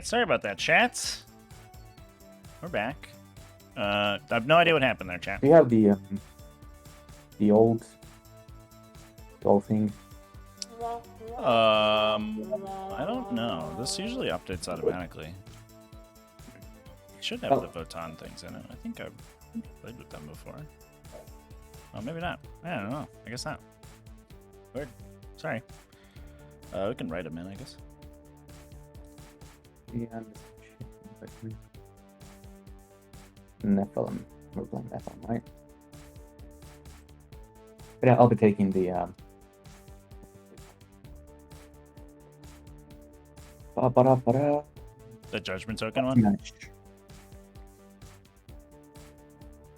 Alright, sorry about that, chat. We're back. I have no idea what happened there, chat. We have the old thing. I don't know. This usually updates automatically. It should have the Votann things in it. I think I've played with them before. Oh, maybe not. I don't know. I guess not. Weird. Sorry. We can write them in, I guess. Yeah, Nephilim. We're playing Nephilim, right? But yeah, I'll be taking the The Judgment Token one?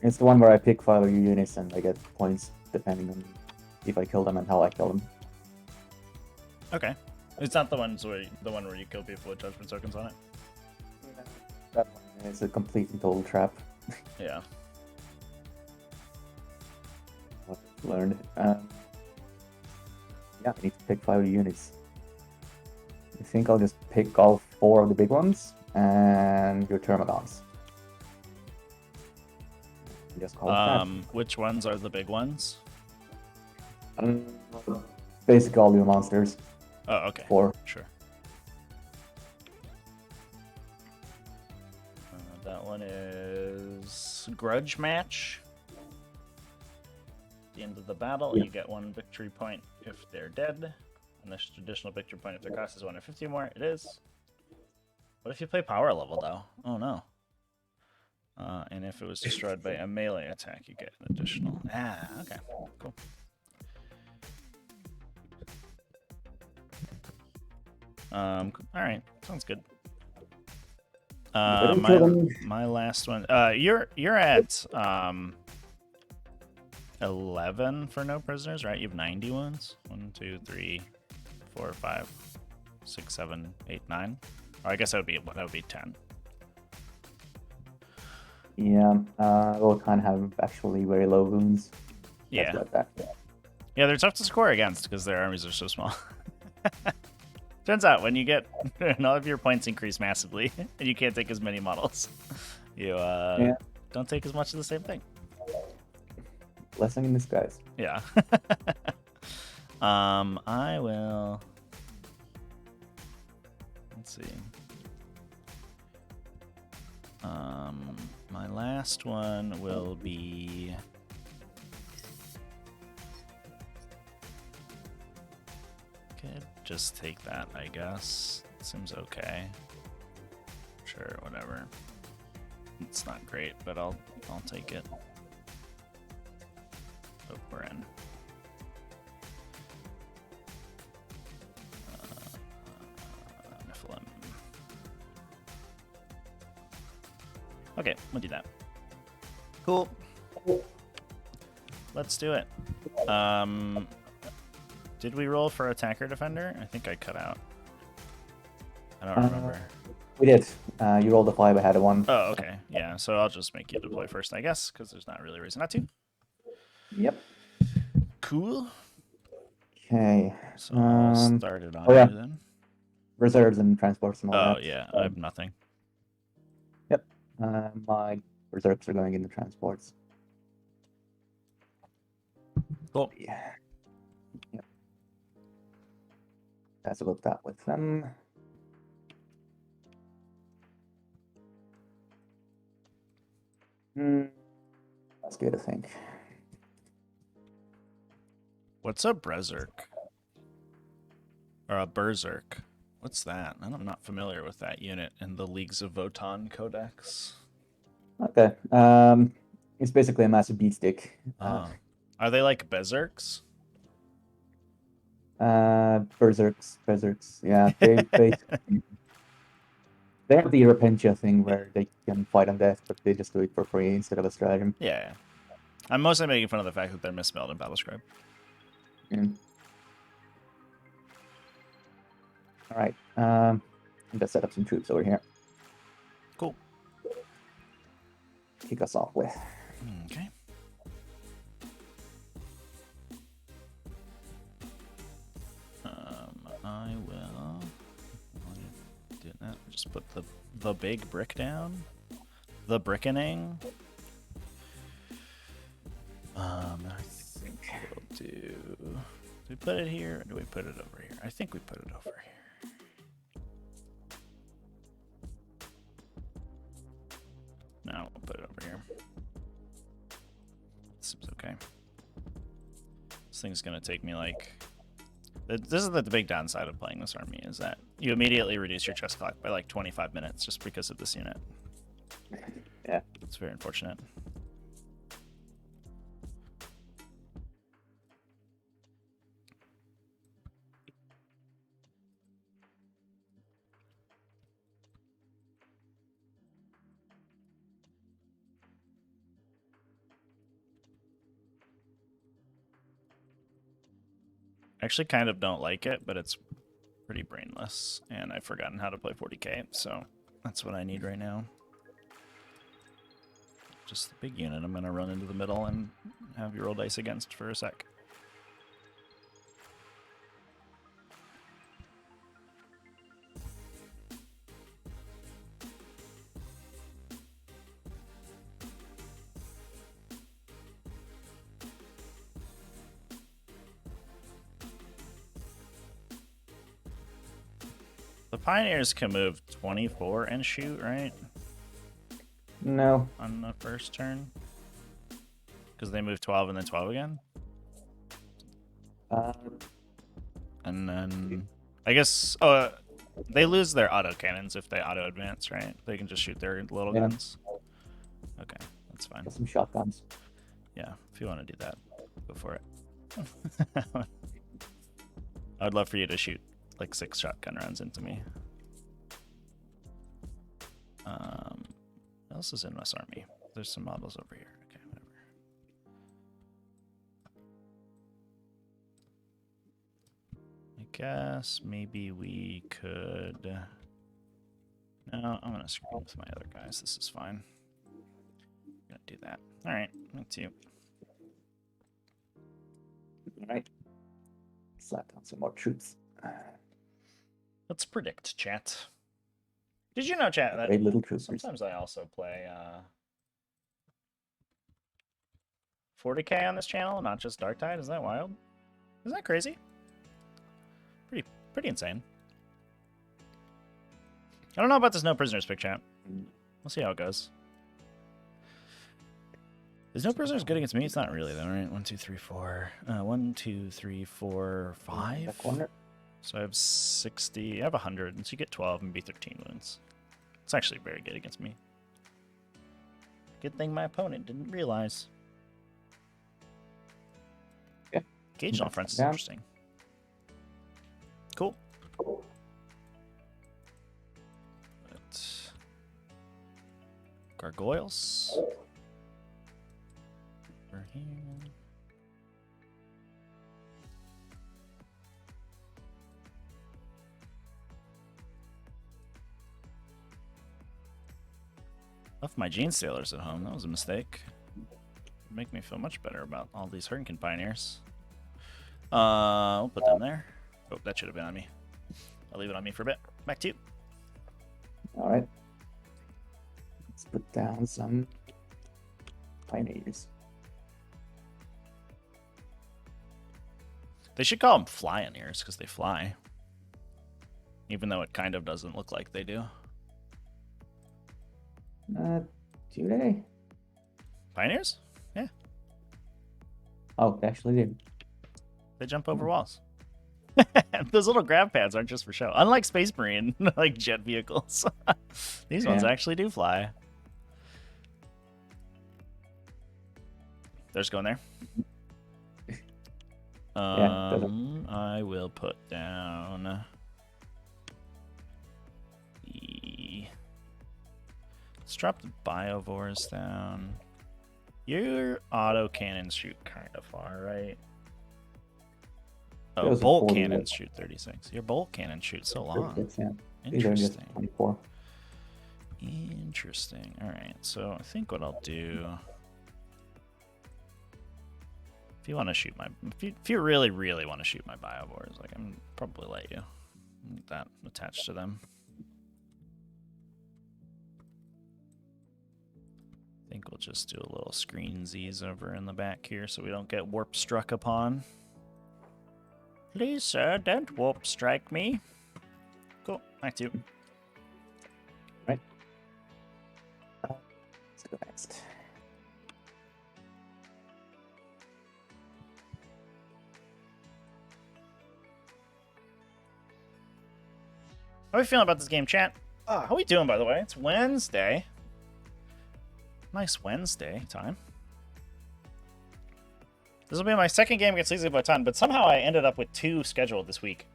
It's the one where I pick 5 units and I get points depending on if I kill them and how I kill them. Okay. It's not the one where you kill people with Judgment Tokens on it? That one is a complete and total trap. Yeah. What I've learned. Yeah, I need to pick 5 units. I think I'll just pick all 4 of the big ones and your Termagants. Just call it that. Which ones are the big ones? Basically all your monsters. Oh, okay. 4. Sure. That one is Grudge Match. At the end of the battle, you get 1 victory point if they're dead. And this additional victory point if their cost is 150 more. It is. What if you play power level, though? Oh, no. And if it was destroyed by a melee attack, you get an additional. Ah, okay. Cool. Alright. Sounds good. My last one. You're at 11 for no prisoners, right? You have 90 wounds. 1, 2, 3, 4, 5, 6, 7, 8, 9. Or I guess that would be 10. Yeah, Votann have actually very low wounds. Yeah. Like that. Yeah, they're tough to score against because their armies are so small. Turns out when you get all of your points increase massively and you can't take as many models, you don't take as much of the same thing. Blessing in disguise. Yeah. I will. Let's see. My last one will be. Could just take that, I guess. Seems okay. Sure, whatever. It's not great, but I'll take it. Oh, we're in. Nephilim. Okay, we'll do that. Cool. Let's do it. Did we roll for attacker defender? I think I cut out. I don't remember. We did. You rolled a 5, I had a 1. Oh, okay. Yeah, so I'll just make you deploy first, I guess, because there's not really a reason not to. Yep. Cool. Okay. So I'll start it on you then. Reserves and transports and all that. Oh, yeah, I have nothing. Yep. My reserves are going in the transports. Cool. Yeah. Yep. That's about that with them. That's good, I think. What's a Berserk? Or a Berserk? What's that? I'm not familiar with that unit in the Leagues of Votann Codex. Okay. It's basically a massive beat stick. Are they like Berserks? Berserks. Yeah, they have the Repentia thing where they can fight on death, but they just do it for free instead of a stratagem. Yeah. I'm mostly making fun of the fact that they're misspelled in Battlescribe. All right. I'm gonna set up some troops over here. Cool. Kick us off with. Okay. I will do that. Just put the big brick down. The brickening. I think we'll do we put it here or do we put it over here? I think we put it over here. No, we'll put it over here. Seems okay. This thing's gonna take me like... This is the big downside of playing this army, is that you immediately reduce your chess clock by like 25 minutes just because of this unit. Yeah. It's very unfortunate. I actually kind of don't like it, but it's pretty brainless, and I've forgotten how to play 40k, so that's what I need right now. Just the big unit I'm going to run into the middle and have you roll dice against for a sec. The Pioneers can move 24 and shoot, right? No. On the first turn? Because they move 12 and then 12 again? And then... I guess... Oh, they lose their auto cannons if they auto advance, right? They can just shoot their little guns? Okay, that's fine. Some shotguns. Yeah, if you want to do that, go for it. I'd love for you to shoot like 6 shotgun rounds into me. What else is in this army? There's some models over here. Okay, whatever. I guess maybe we could... No, I'm gonna screw with my other guys. This is fine. I'm gonna do that. Alright, me too. Alright. Slap down some more troops. Let's predict, chat. Did you know, chat, that Great little troopers. sometimes I also play 40k on this channel, not just Dark Tide? Is that wild? Is that crazy? Pretty insane. I don't know about this no prisoners pick, chat. We'll see how it goes. Is no prisoners good against me? It's not really though, right? 1, 2, 3, 4. 1, 2, 3, 4, 5. So I have 60. I have 100, and so you get 12 and be 13 wounds. It's actually very good against me. Good thing my opponent didn't realize. Yeah. Gauge on fronts is interesting. Cool. But gargoyles. Over here. Left my Gene Sailors at home. That was a mistake. Make me feel much better about all these Hurricane Pioneers. We'll put them there. Oh, that should have been on me. I'll leave it on me for a bit. Back to you. Alright. Let's put down some Pioneers. They should call them Flyoneers because they fly. Even though it kind of doesn't look like they do. Do they? Pioneers? Yeah. Oh, they actually do. They jump over walls. Those little grab pads aren't just for show. Unlike Space Marine, like jet vehicles. These ones actually do fly. They're just going there. I will put down the... Let's drop the Biovores down. Your auto cannons shoot kind of far, right? Oh, bolt cannons shoot 36. Your bolt cannons shoot so long. Interesting. 24. Interesting. All right. So I think what I'll do, if you want to shoot my, if you really want to shoot my Biovores, like I'm probably let you. That attached to them. think we'll just do a little screensies over in the back here so we don't get warp struck upon. Please, sir, don't warp strike me. Cool, back to you. Right. Let's go next. How are we feeling about this game, chat? How are we doing, by the way? It's Wednesday. Nice Wednesday time. This will be my second game against Lazy Votann, but somehow I ended up with 2 scheduled this week.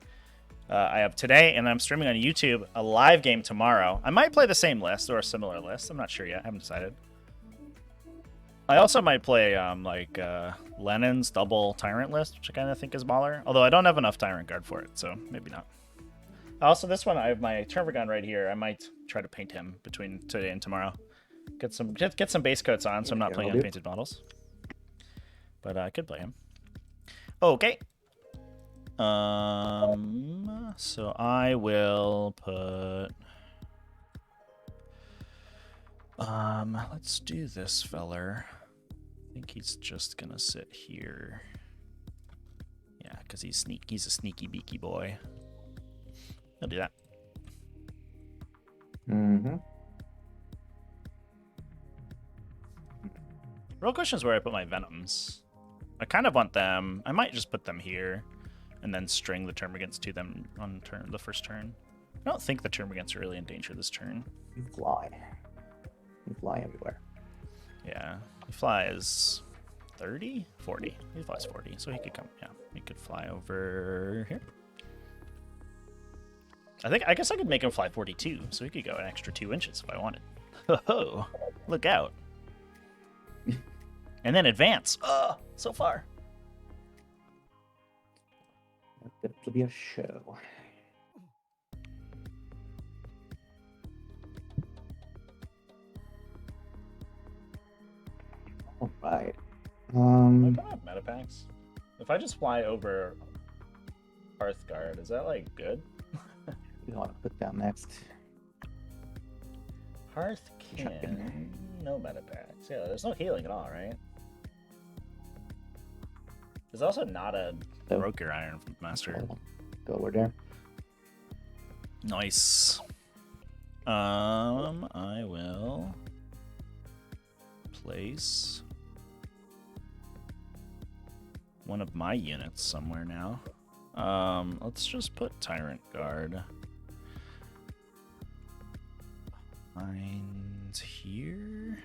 I have today, and I'm streaming on YouTube, a live game tomorrow. I might play the same list or a similar list. I'm not sure yet. I haven't decided. I also might play Lenin's double Tyrant list, which I kind of think is baller. Although I don't have enough Tyrant guard for it, so maybe not. Also, this one, I have my Termagant right here. I might try to paint him between today and tomorrow. Get some base coats on, so I'm not playing unpainted models. But I could play him. Okay. So I will put... let's do this feller. I think he's just gonna sit here. Yeah, because he's a sneaky beaky boy. I'll do that. Mm-hmm. Real question is where I put my Venoms. I kind of want them. I might just put them here and then string the Termagants to them on the first turn. I don't think the Termagants are really in danger this turn. You fly. You fly everywhere. Yeah. He flies 30? 40. He flies 40, so he could come. Yeah, he could fly over here. I guess I could make him fly 42, so he could go an extra 2 inches if I wanted. Oh, look out. And then advance. So far. That will be a show. All right. I don't have meta packs. If I just fly over Hearthguard, is that like good? You want to put down next? Hearthkin. No meta packs. Yeah, there's no healing at all, right? There's also not a Broker Iron Master. Go over there. Nice. I will place one of my units somewhere now. Let's just put Tyrant Guard. Mine's here.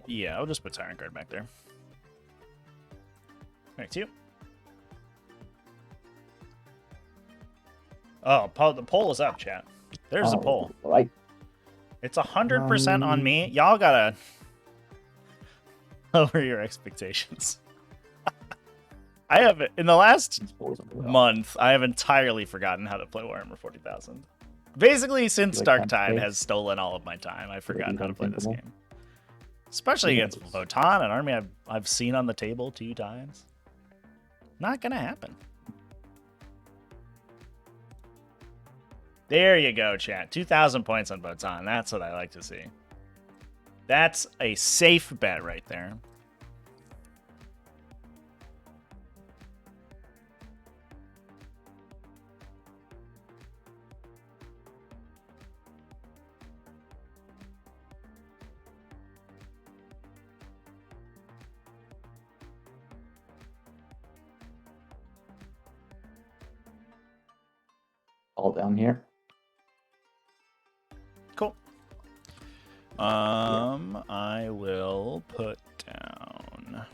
Yeah, I'll just put Tyrant Guard back there. Back to you. Oh, the poll is up, chat. There's a poll. Right. It's 100% on me. Y'all gotta lower your expectations. I have, in the last month, I have entirely forgotten how to play Warhammer 40,000. Basically, since Dark Tide has stolen all of my time, I've forgotten how to play this game. Especially against Votann, an army I've seen on the table 2 times. Not gonna happen. There you go, chat. 2,000 points on Votann. That's what I like to see. That's a safe bet right there. All down here. Cool. I will put down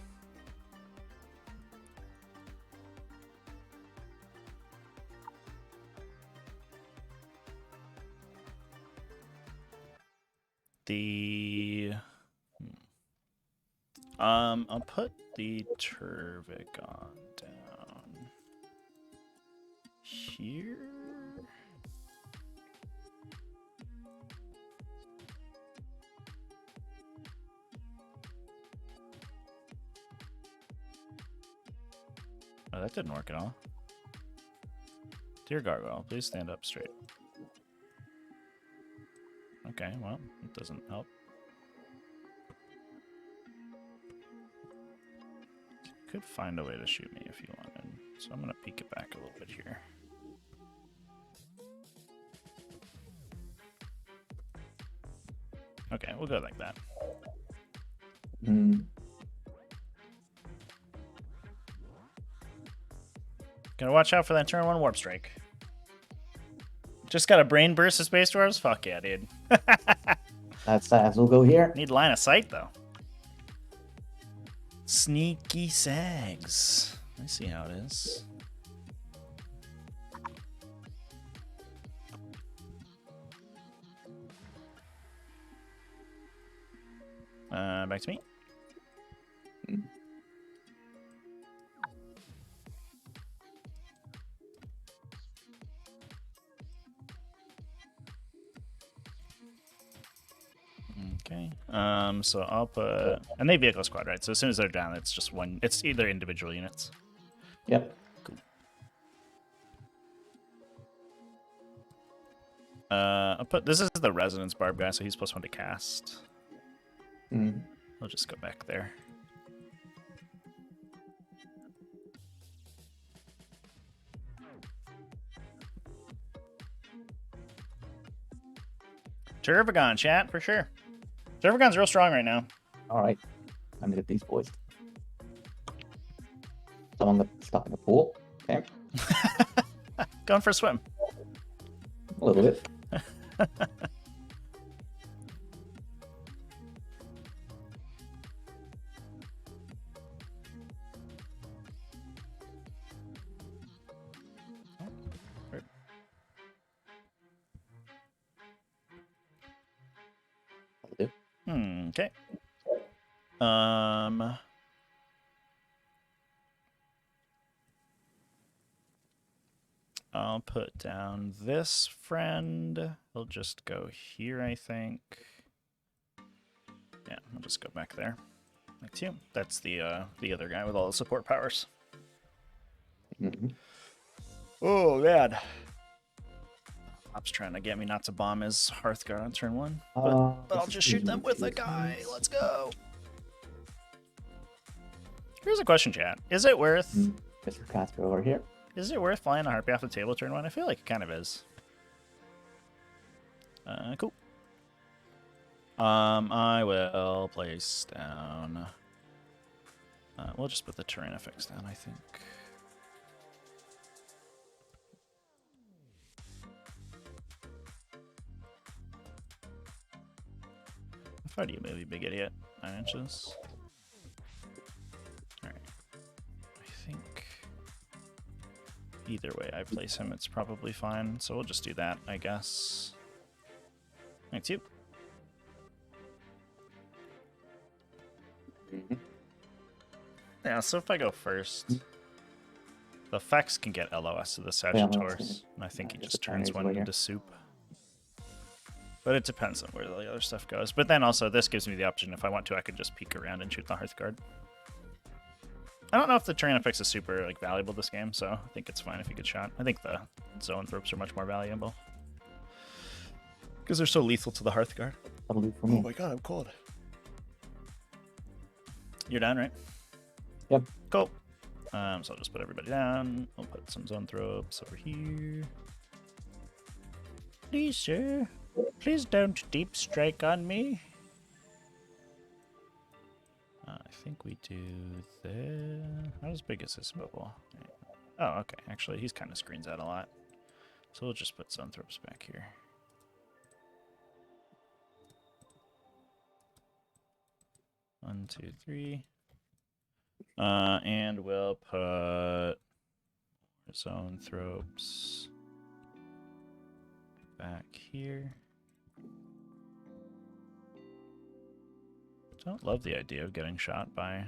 the I'll put the Turvicon down here. Oh, that didn't work at all. Dear Gargoyle, please stand up straight. Okay, well, it doesn't help. You could find a way to shoot me if you wanted. So I'm going to peek it back a little bit here. Okay, we'll go like that. Gotta watch out for that turn 1 warp strike. Just got a brain burst of Space Dwarves? Fuck yeah, dude. That's we'll go here. Need line of sight, though. Sneaky Sags. I see how it is. Back to me. Okay. So I'll put, and they vehicle squad, right? So as soon as they're down, it's just one. It's either individual units. Yep. Cool. I'll put, this is the Resonance Barb guy, so he's +1 to cast. I'll just go back there. Turvagon, chat, for sure. Turvagon's real strong right now. All right. Time to get these boys. Someone got stuck in a pool. Okay. Going for a swim. A little bit. Okay. I'll put down this friend. He'll just go here, I think. Yeah, I'll just go back there. Back to you. That's the other guy with all the support powers. Oh, man. Op's trying to get me not to bomb his Hearthguard on turn 1. But I'll just shoot them with a guy. Let's go. Here's a question, chat. Is it worth... Mr. Casper over here. Is it worth flying a Harpy off the table turn 1? I feel like it kind of is. Cool. I will place down... we'll just put the Tyranids down, I think. How far do you move, you big idiot? 9 inches? Alright. I think... either way I place him, it's probably fine. So we'll just do that, I guess. Thanks, you. Yeah, so if I go first, the effects can get LOS to the Sagittarius, and I think he just turns one into soup. But it depends on where the other stuff goes. But then also, this gives me the option, if I want to, I could just peek around and shoot the Hearthguard. I don't know if the terrain effects is super valuable this game, so I think it's fine if you get shot. I think the Zoanthropes are much more valuable. Because they're so lethal to the Hearthguard. That'll do for me. Oh my god, I'm cold. You're down, right? Yep. Cool. So I'll just put everybody down. I'll put some Zoanthropes over here. Please, sir. Please don't deep strike on me. I think we do this. How big is this bubble? Oh, okay. Actually, he's kind of screens out a lot. So we'll just put Zoanthropes back here. One, two, three. And we'll put Zoanthropes back here. Don't love the idea of getting shot by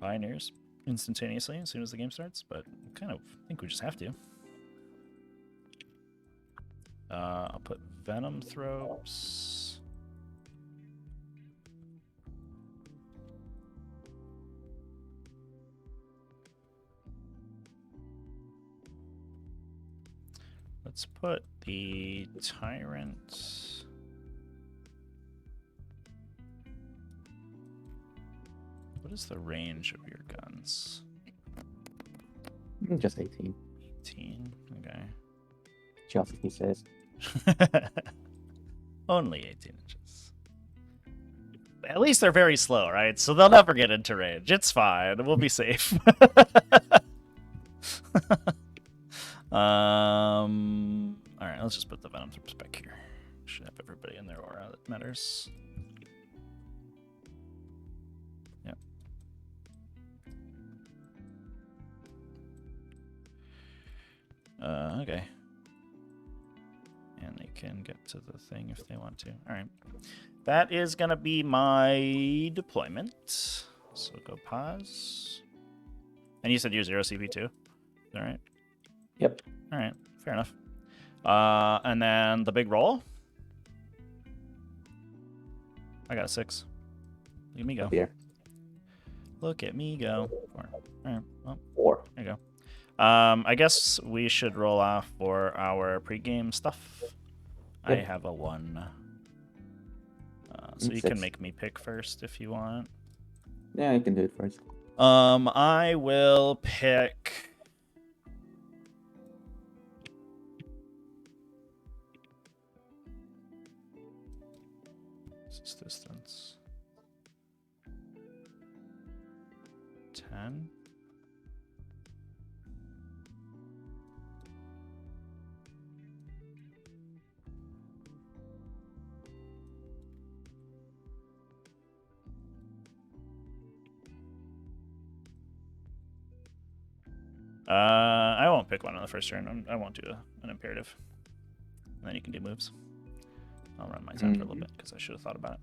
pioneers instantaneously as soon as the game starts, but I kind of think we just have to. I'll put Venom Thropes. let's put the Tyrant. What is the range of your guns? Just 18. 18. Okay. Just he says. Only 18 inches. At least they're very slow, right? So they'll never get into range. It's fine. We'll be safe. All right, let's just put the Venom Thrips back here. Should have everybody in their aura that matters. Yep. Okay. And they can get to the thing if they want to. All right. That is going to be my deployment. So go pause. And you said you're 0 CP too? All right. Yep. All right. Fair enough. And then the big roll. I got a 6. Look at me go. Here. Look at me go. 4. All right. Well, 4. there you go. I guess we should roll off for our pregame stuff. Yep. I have a 1. So you 6. can make me pick first if you want. Yeah, you can do it first. I will pick. What's this distance? 10. I won't pick one on the first turn. I won't do an imperative. And then you can do moves. I'll run my time for a little bit because I should have thought about it.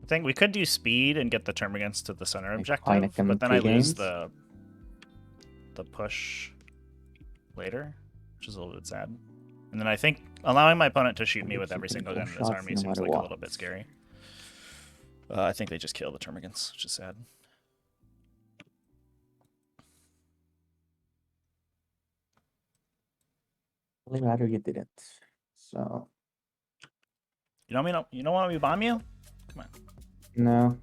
I think we could do speed and get the Termagants to the center objective, but then I lose the push later, which is a little bit sad. And then I think allowing my opponent to shoot me with every single gun in his army seems like a little bit scary. I think they just kill the Termagants, which is sad. I'd rather you didn't. So. You don't want me to bomb you? Come on. No.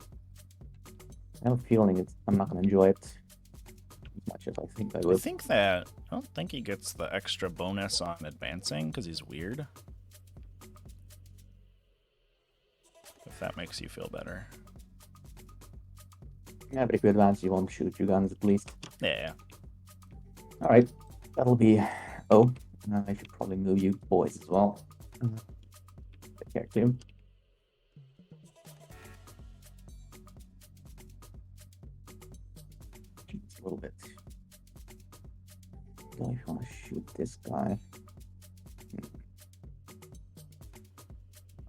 I have a feeling I'm not gonna enjoy it as much as I think I would. I don't think he gets the extra bonus on advancing because he's weird. If that makes you feel better. Yeah, but if you advance, you won't shoot your guns at least. Yeah. Alright, that'll be O. I should probably move you boys as well. Take care too. Just a little bit. If you want to shoot this guy.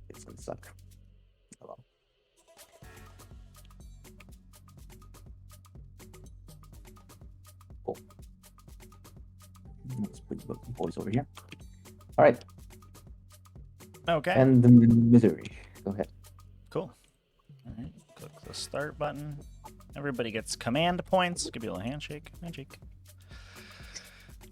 It's gonna suck. Hello. Cool. Let's put the boys over here. All right. Okay. And the Missouri. Go ahead. Cool. All right. Click the start button. Everybody gets command points. Give you a little handshake. Handshake.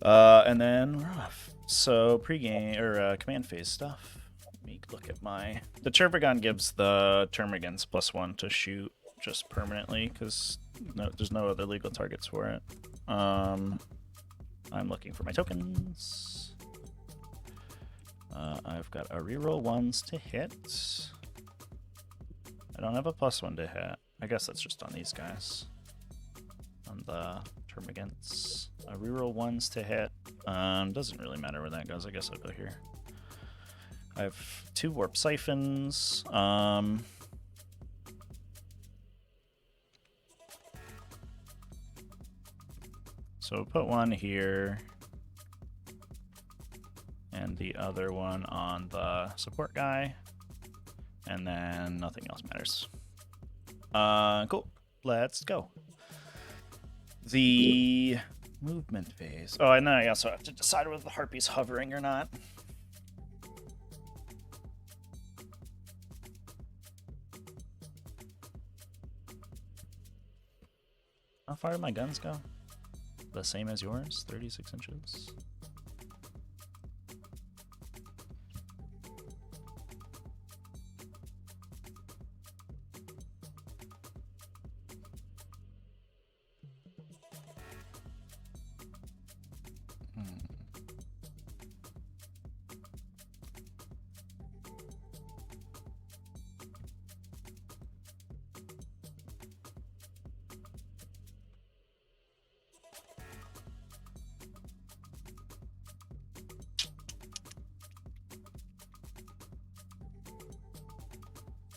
And then we're off. So pregame or command phase stuff. Let me look at my. The Chervigon gives the Termagants +1 to shoot just permanently because there's no other legal targets for it. I'm looking for my tokens. I've got a reroll 1s to hit. I don't have a +1 to hit. I guess that's just on these guys. On the Termagants. A reroll 1s to hit. Doesn't really matter where that goes. I guess I'll go here. I have 2 warp siphons. So put one here. And the other one on the support guy. And then nothing else matters. Cool. Let's go. The movement phase. Oh, and then I also have to decide whether the Harpy's hovering or not. How far do my guns go? The same as yours, 36 inches.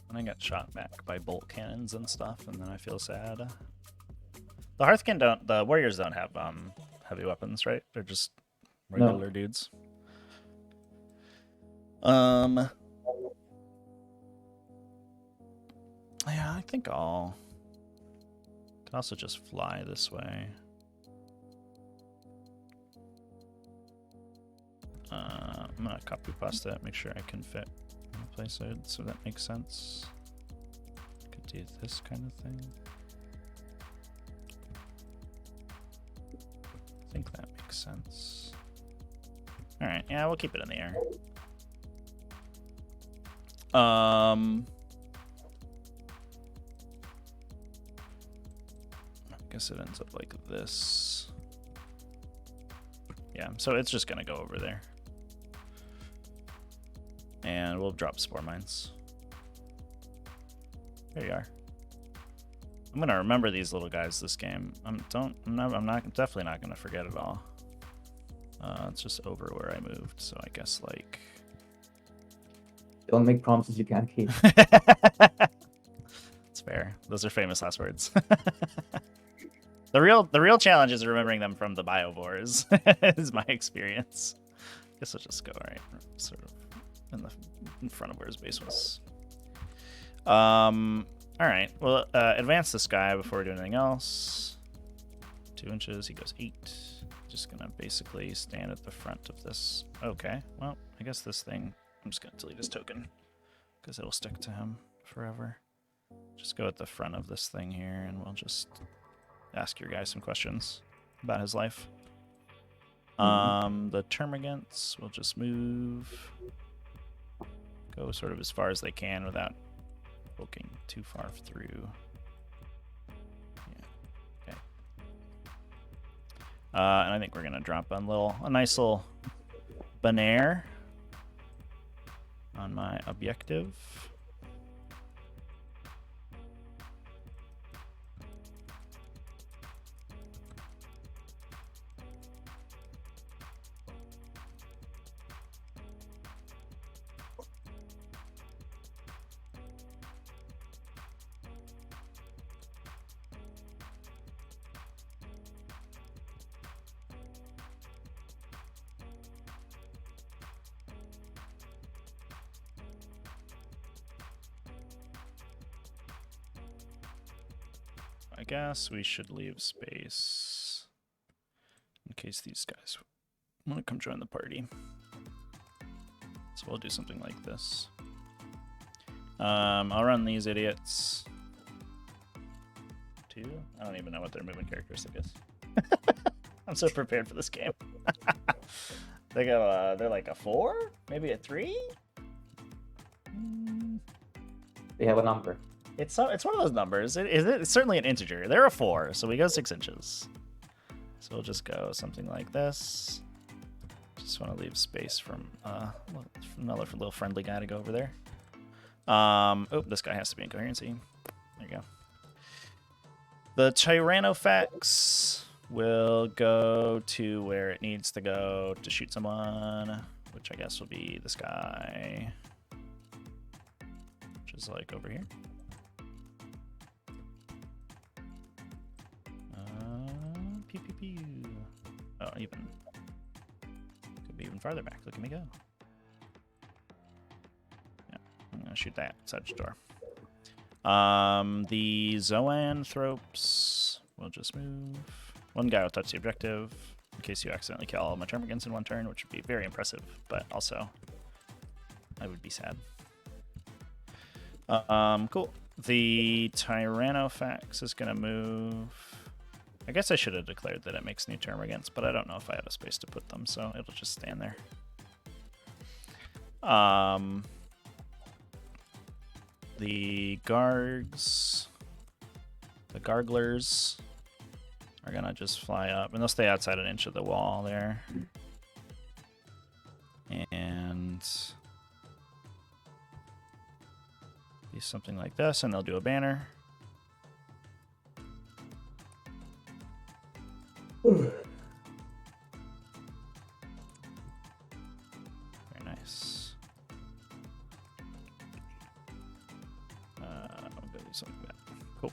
And I got shot back by bolt cannons and stuff, and then I feel sad. The Hearthkin don't, the warriors don't have heavy weapons, right? They're just regular dudes. Yeah, I think I'll can also just fly this way. I'm gonna copy paste it, make sure I can fit in the place so that makes sense. Could do this kind of thing. I think that makes sense. Alright, yeah, we'll keep it in the air. I guess it ends up like this. Yeah, so it's just gonna go over there. And we'll drop spore mines. There you are. I'm gonna remember these little guys this game. I'm definitely not gonna forget it all. It's just over where I moved, so I guess like. Don't make promises you can't keep. It's fair. Those are famous last words. The real challenge is remembering them from the biovores. Is my experience. Guess I'll just go right, sort of in front of where his base was. All right. Well, advance this guy before we do anything else. 2 inches. He goes 8. Just gonna basically stand at the front of this. Okay. Well, I guess this thing. I'm just gonna delete his token because it'll stick to him forever. Just go at the front of this thing here, and we'll just ask your guy some questions about his life. The termagants will just move, go sort of as far as they can without poking too far through. Yeah. Okay. And I think we're gonna drop a nice little Bonaire on my objective. I guess we should leave space in case these guys want to come join the party. So we'll do something like this. I'll run these idiots. 2? I don't even know what their movement characteristic is. I'm so prepared for this game. They go. They're like a 4, maybe a 3. They have a number. It's one of those numbers. It's certainly an integer. They're a 4, so we go 6 inches. So we'll just go something like this. Just want to leave space from another little friendly guy to go over there. Oh, this guy has to be in coherency. There you go. The Tyrannofax will go to where it needs to go to shoot someone, which I guess will be this guy, which is like over here. Pew pew pew. Oh, even could be even farther back. Look at me go. Yeah, I'm gonna shoot that outside the door. The Zoanthropes will just move. One guy will touch the objective in case you accidentally kill all my termagants in one turn, which would be very impressive, but also I would be sad. Cool. The Tyrannofax is gonna move I guess I should have declared that it makes new termagants, but I don't know if I had a space to put them, so it'll just stand there. The Gargs, the Garglers are gonna just fly up, and they'll stay outside an inch of the wall there. And do something like this, and they'll do a banner. Very nice. I'm gonna do something like that. Cool.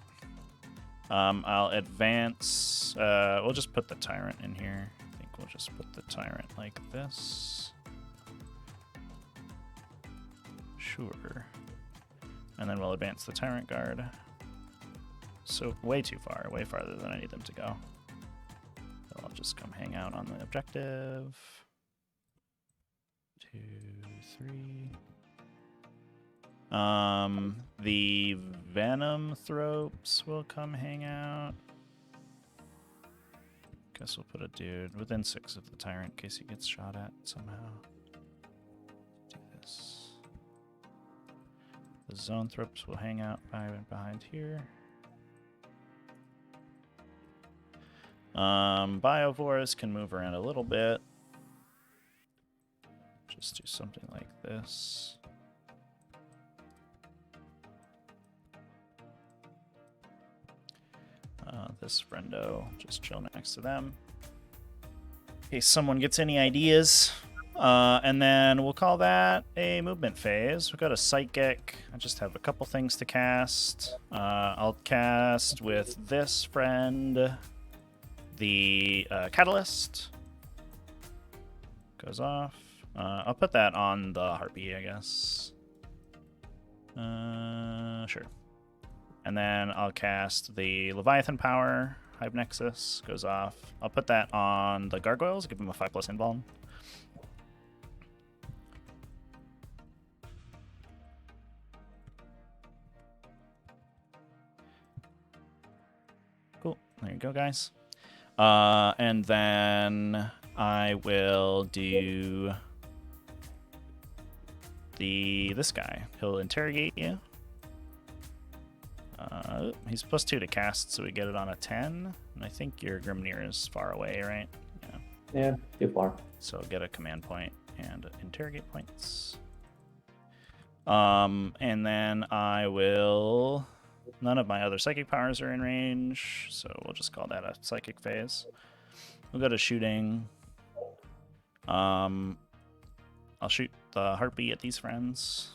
I'll advance. We'll just put the Tyrant in here. I think we'll just put the Tyrant like this. Sure. And then we'll advance the Tyrant Guard. So way too far, way farther than I need them to go. So I'll just come hang out on the objective. 2, 3. The Venom Thropes will come hang out. Guess we'll put a dude within 6 of the Tyrant in case he gets shot at somehow. Do this. The Zone Thropes will hang out behind here. Biovores can move around a little bit. Just do something like this. This friendo, just chill next to them. In case someone gets any ideas. And then we'll call that a movement phase. We've got a Psychic. I just have a couple things to cast. I'll cast with this friend the Catalyst. Goes off. I'll put that on the Harpy, I guess. Sure. And then I'll cast the Leviathan Power. Hive Nexus goes off. I'll put that on the Gargoyles. Give them a 5+ invuln. Cool. There you go, guys. And then I will do this guy. He'll interrogate you. He's +2 to cast, so we get it on a 10. And I think your Grimnir is far away, right? Yeah, too far. So get a command point and interrogate points. And then I will... None of my other psychic powers are in range, so we'll just call that a psychic phase. We'll go to shooting. I'll shoot the Harpy at these friends.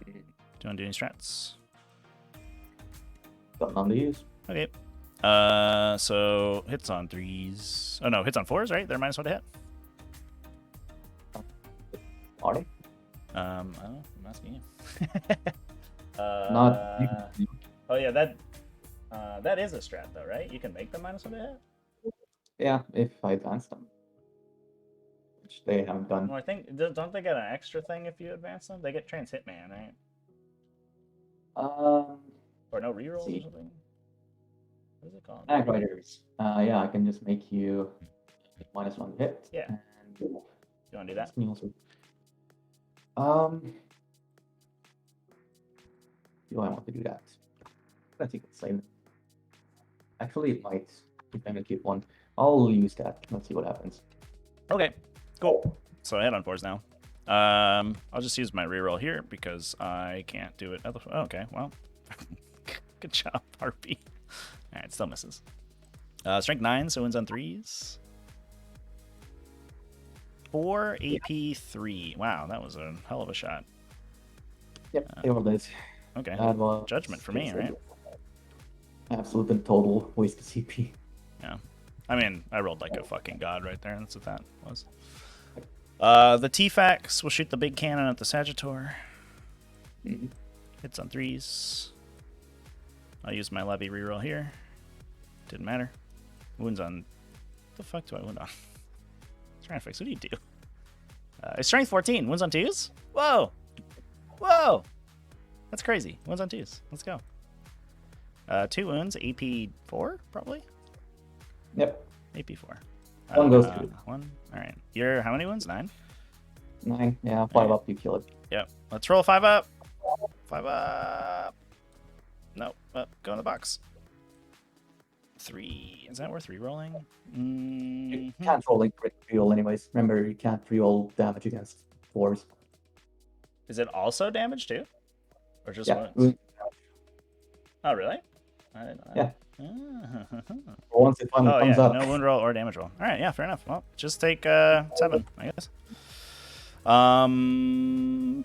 Do you want to do any strats? Got none to use. Okay. So hits on 3s. Oh no, hits on 4s, right? They're -1 to hit. Are they? I don't know. I'm asking you. Not. Oh yeah, that is a strat though, right? You can make them -1 to hit. Yeah, if I advance them, which they haven't done. Well, I think don't they get an extra thing if you advance them? They get Trans Hitman, right? Or no rerolls or something. What is it called? Agriders. Yeah, I can just make you -1 to hit. Yeah. And You want to do that? Do I want to do that? I think it's same. Actually, it might. If I'm gonna keep one, I'll use that. Let's see what happens. Okay, cool. So I hit on 4s now. I'll just use my reroll here because I can't do it. Oh, okay, well, good job, Harpy. All right, still misses. Strength 9, so wins on 3s. 4 AP 3. Wow, that was a hell of a shot. Yep, it was. Okay, judgment for me, right? Absolute and total waste of CP. Yeah, I mean, I rolled like a fucking god right there. That's what that was. The T5S will shoot the big cannon at the Sagittor. Hits on 3s. I'll use my Levy reroll here. Didn't matter. Wounds on... What the fuck do I wound on? Tyranids, what do you do? Strength 14. Wounds on 2s? Whoa! Whoa! That's crazy. Wounds on 2s. Let's go. 2 wounds. AP 4, probably? Yep. 8p4. One goes to it. One. All right. You're how many wounds? 9. 9. Yeah, 5 up. You kill it. Yep. Let's roll 5 up. 5 up. Nope. Go in the box. 3. Is that worth re-rolling? You can't re-roll anyways. Remember, you can't re-roll damage against 4s. Is it also damage too? Or just Yeah. wounds? Oh, really? I didn't know that. Yeah. Once it finally comes up. No wound roll or damage roll. All right, yeah, fair enough. Well, just take 7, I guess.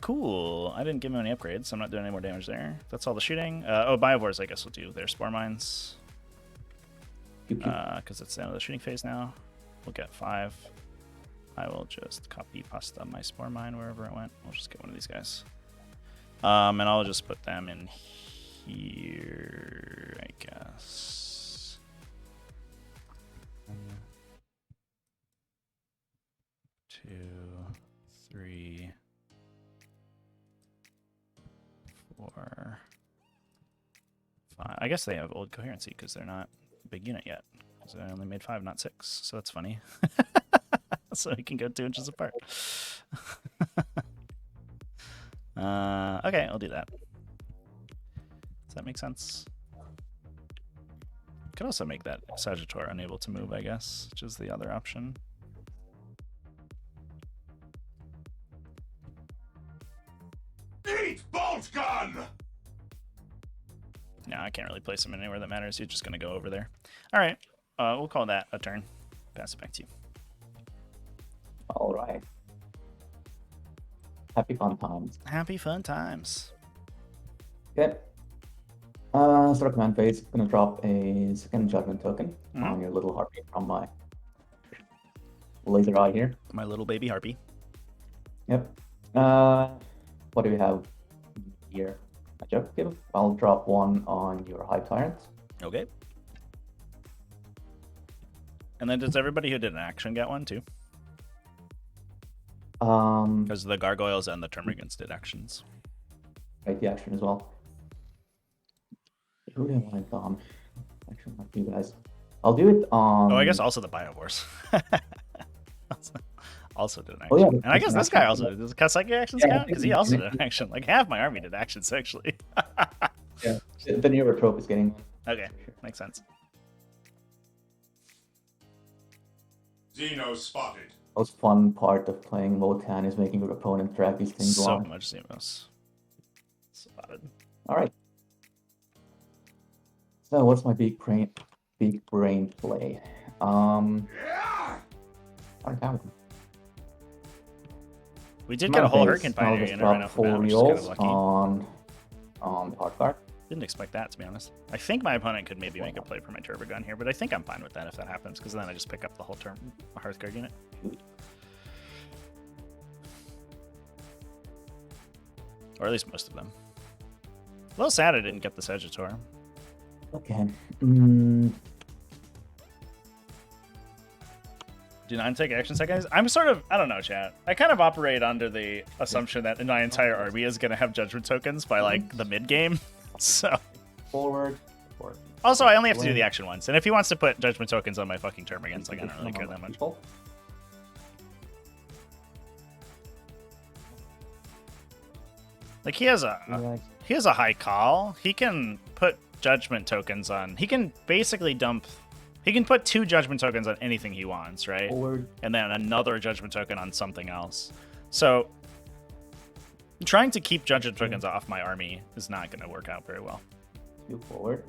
Cool. I didn't give him any upgrades, so I'm not doing any more damage there. That's all the shooting. Biovores, I guess, will do their spore mines. Because it's the end of the shooting phase now. We'll get 5. I will just copy pasta my spore mine wherever it went. We'll just get one of these guys. And I'll just put them in here, I guess. 1, 2, 3, 4, 5. I guess they have old coherency because they're not a big unit yet. So I only made 5, not 6. So that's funny. So we can go 2 inches apart. Okay, I'll do that. Does that make sense? Could also make that Sagittor unable to move, I guess, which is the other option. Eat bolt gun! No, I can't really place him anywhere that matters. He's just going to go over there. All right, we'll call that a turn. Pass it back to you. All right. Happy fun times. Happy fun times. Okay. Start command phase. Gonna drop a second judgment token on your little harpy from my laser eye here. My little baby harpy. Yep. What do we have here? Objective. I'll drop 1 on your high tyrant. Okay. And then does everybody who did an action get one too? Because the gargoyles and the termagants did actions. Right, the action as well. Who do I want it on? Actually, not you guys. I'll do it on. Oh, I guess also the Biovores. also did an action. Oh, yeah, and I guess this guy also did. Does Kaseki actions count? Because he also yeah. did an action. Like half my army did actions, actually. Yeah, the newer trope is getting. Okay, makes sense. Xeno spotted. Most fun part of playing Votann is making your opponent drag these things So along. much Xenos. Spotted. All right. So what's my big brain play? Yeah! We did get a whole Hurricane I'll Pioneer just unit right drop off the 4 bat, which is kind of reels lucky. on the hard card. Didn't expect that, to be honest. I think my opponent could maybe make a play for my Turbo Gun here, but I think I'm fine with that if that happens, because then I just pick up the whole Hearthguard unit. Or at least most of them. A little sad I didn't get the Sagittor. Okay. Do 9 take action seconds? I'm sort of, I don't know, chat. I kind of operate under the assumption that my entire army is going to have judgment tokens by, like, the mid-game. So. Forward. Also, I only have to do the action once. And if he wants to put judgment tokens on my fucking termagants, like, I don't really care that much. Like, he has a high call. He can put judgment tokens on. He can basically dump. He can put 2 judgment tokens on anything he wants, right? Forward. And then another judgment token on something else. So trying to keep judgment tokens off my army is not going to work out very well. You forward.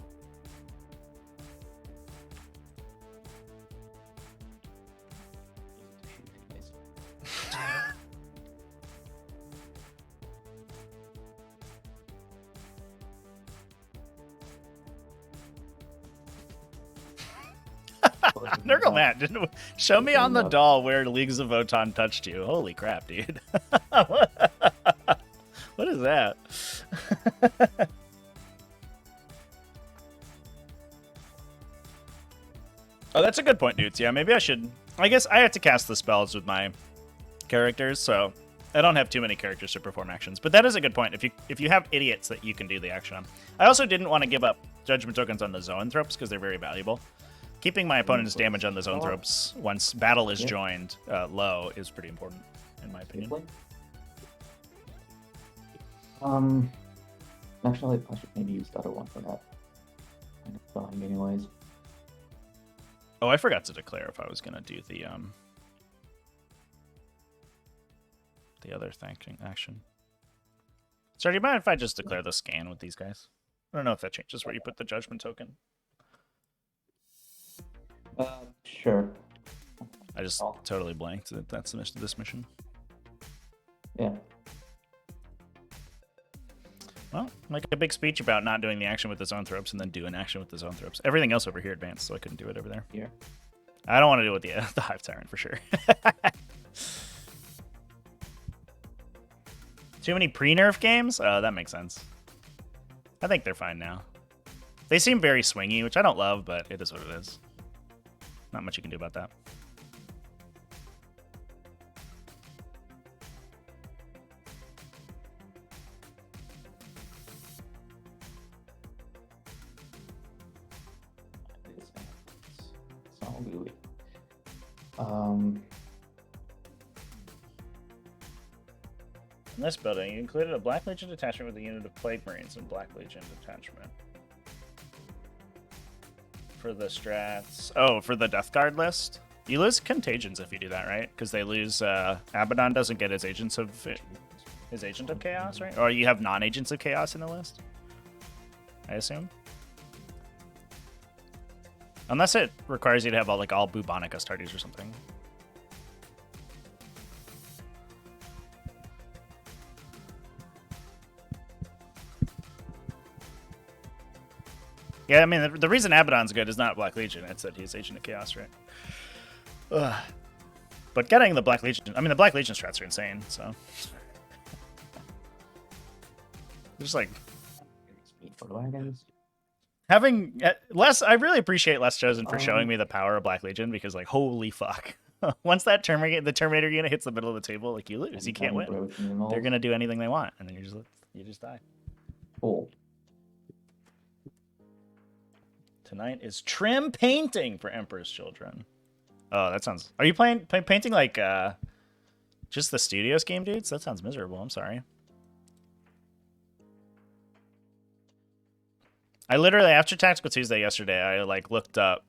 Nurgle Matt, show me on the doll where Leagues of Votann touched you. Holy crap, dude. What is that? Oh, that's a good point, dudes. Yeah, maybe I should. I guess I have to cast the spells with my characters, so I don't have too many characters to perform actions. But that is a good point. If you have idiots that you can do the action on. I also didn't want to give up judgment tokens on the zoanthropes because they're very valuable. Keeping my opponent's damage on the zoanthropes once battle is joined low is pretty important, in my opinion. Actually, I should maybe use the other one for that. Kind of dying anyways. Oh, I forgot to declare if I was gonna do the other thanking action. Sorry, do you mind if I just declare the scan with these guys? I don't know if that changes where you put the judgment token. Sure. I just totally blanked that that's this mission. Yeah. Well, make a big speech about not doing the action with the zoanthropes and then do an action with the zoanthropes. Everything else over here advanced, so I couldn't do it over there. Here. I don't want to do it with the Hive Tyrant for sure. Too many pre-nerf games? That makes sense. I think they're fine now. They seem very swingy, which I don't love, but it is what it is. Not much you can do about that. So gooey. In this building, you included a Black Legion detachment with a unit of Plague Marines and Black Legion detachment. For the strats... Oh, for the Death Guard list? You lose Contagions if you do that, right? Because they lose... Abaddon doesn't get his Agent of Chaos, right? Or you have non-Agents of Chaos in the list? I assume? Unless it requires you to have all bubonic Astartes or something. Yeah, I mean, the reason Abaddon's good is not Black Legion. It's that he's Agent of Chaos, right? Ugh. But getting the Black Legion... I mean, the Black Legion strats are insane, so... Just like... For wagons. Having less... I really appreciate Less Chosen for showing me the power of Black Legion, because, like, holy fuck. Once that the Terminator unit hits the middle of the table, like, you lose. You can't win. They're gonna do anything they want, and then you just die. Cool. Tonight is trim painting for Emperor's Children. Oh, that sounds... Are you painting like just the Studios game, dudes? That sounds miserable. I'm sorry. I literally, after Tactical Tuesday yesterday, I looked up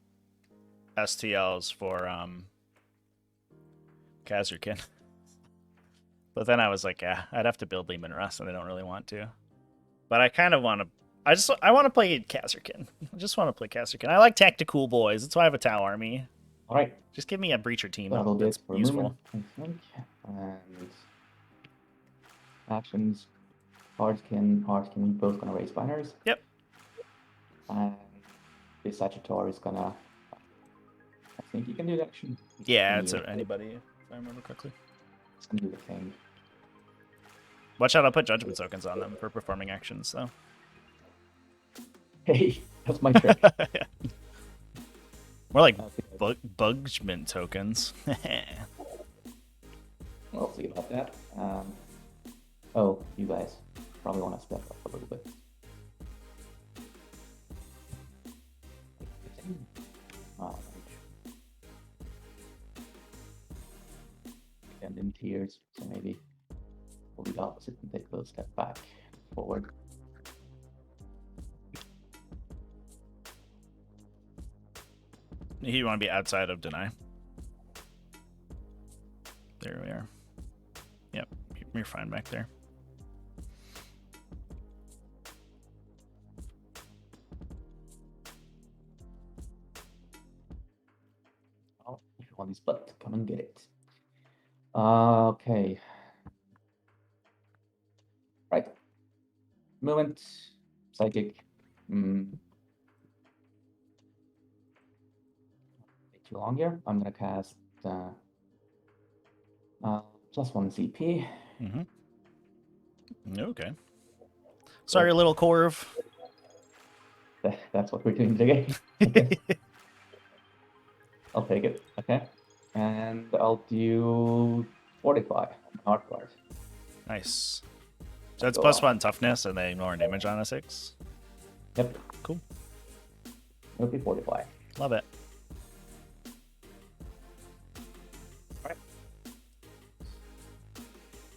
STLs for Kazurkin. But then I was like, yeah, I'd have to build Lehman Russ, and I don't really want to. But I kind of want to... I want to play Kazurkin. I just want to play Kazurkin. I like Tactical Boys. That's why I have a Tau army. All right. Just give me a Breacher team. That's useful. And actions. Heartskin, both gonna raise banners. Yep. And this Sagittar is gonna... I think you can do the action. Yeah, it's anybody, if I remember correctly. It's gonna do the thing. Watch out, I'll put Judgment tokens on them for performing actions, though. Hey, that's my trick. Yeah. More like Bugment tokens. We'll see about that. Oh, you guys probably want to step up a little bit. And in tiers, so maybe we'll do the opposite and take a little step back, forward. You want to be outside of Deny. There we are. Yep, you're fine back there. Oh, if you want this butt, come and get it. Okay. Right. Movement. Psychic. Too long here. I'm gonna cast +1 CP. Okay. Sorry, little Corv. That's what we're doing today. Okay. I'll take it. Okay. And I'll do 45 hard guard. Nice. So it's +1 toughness and they ignore damage on a 6. Yep. Cool. It'll be 45. Love it.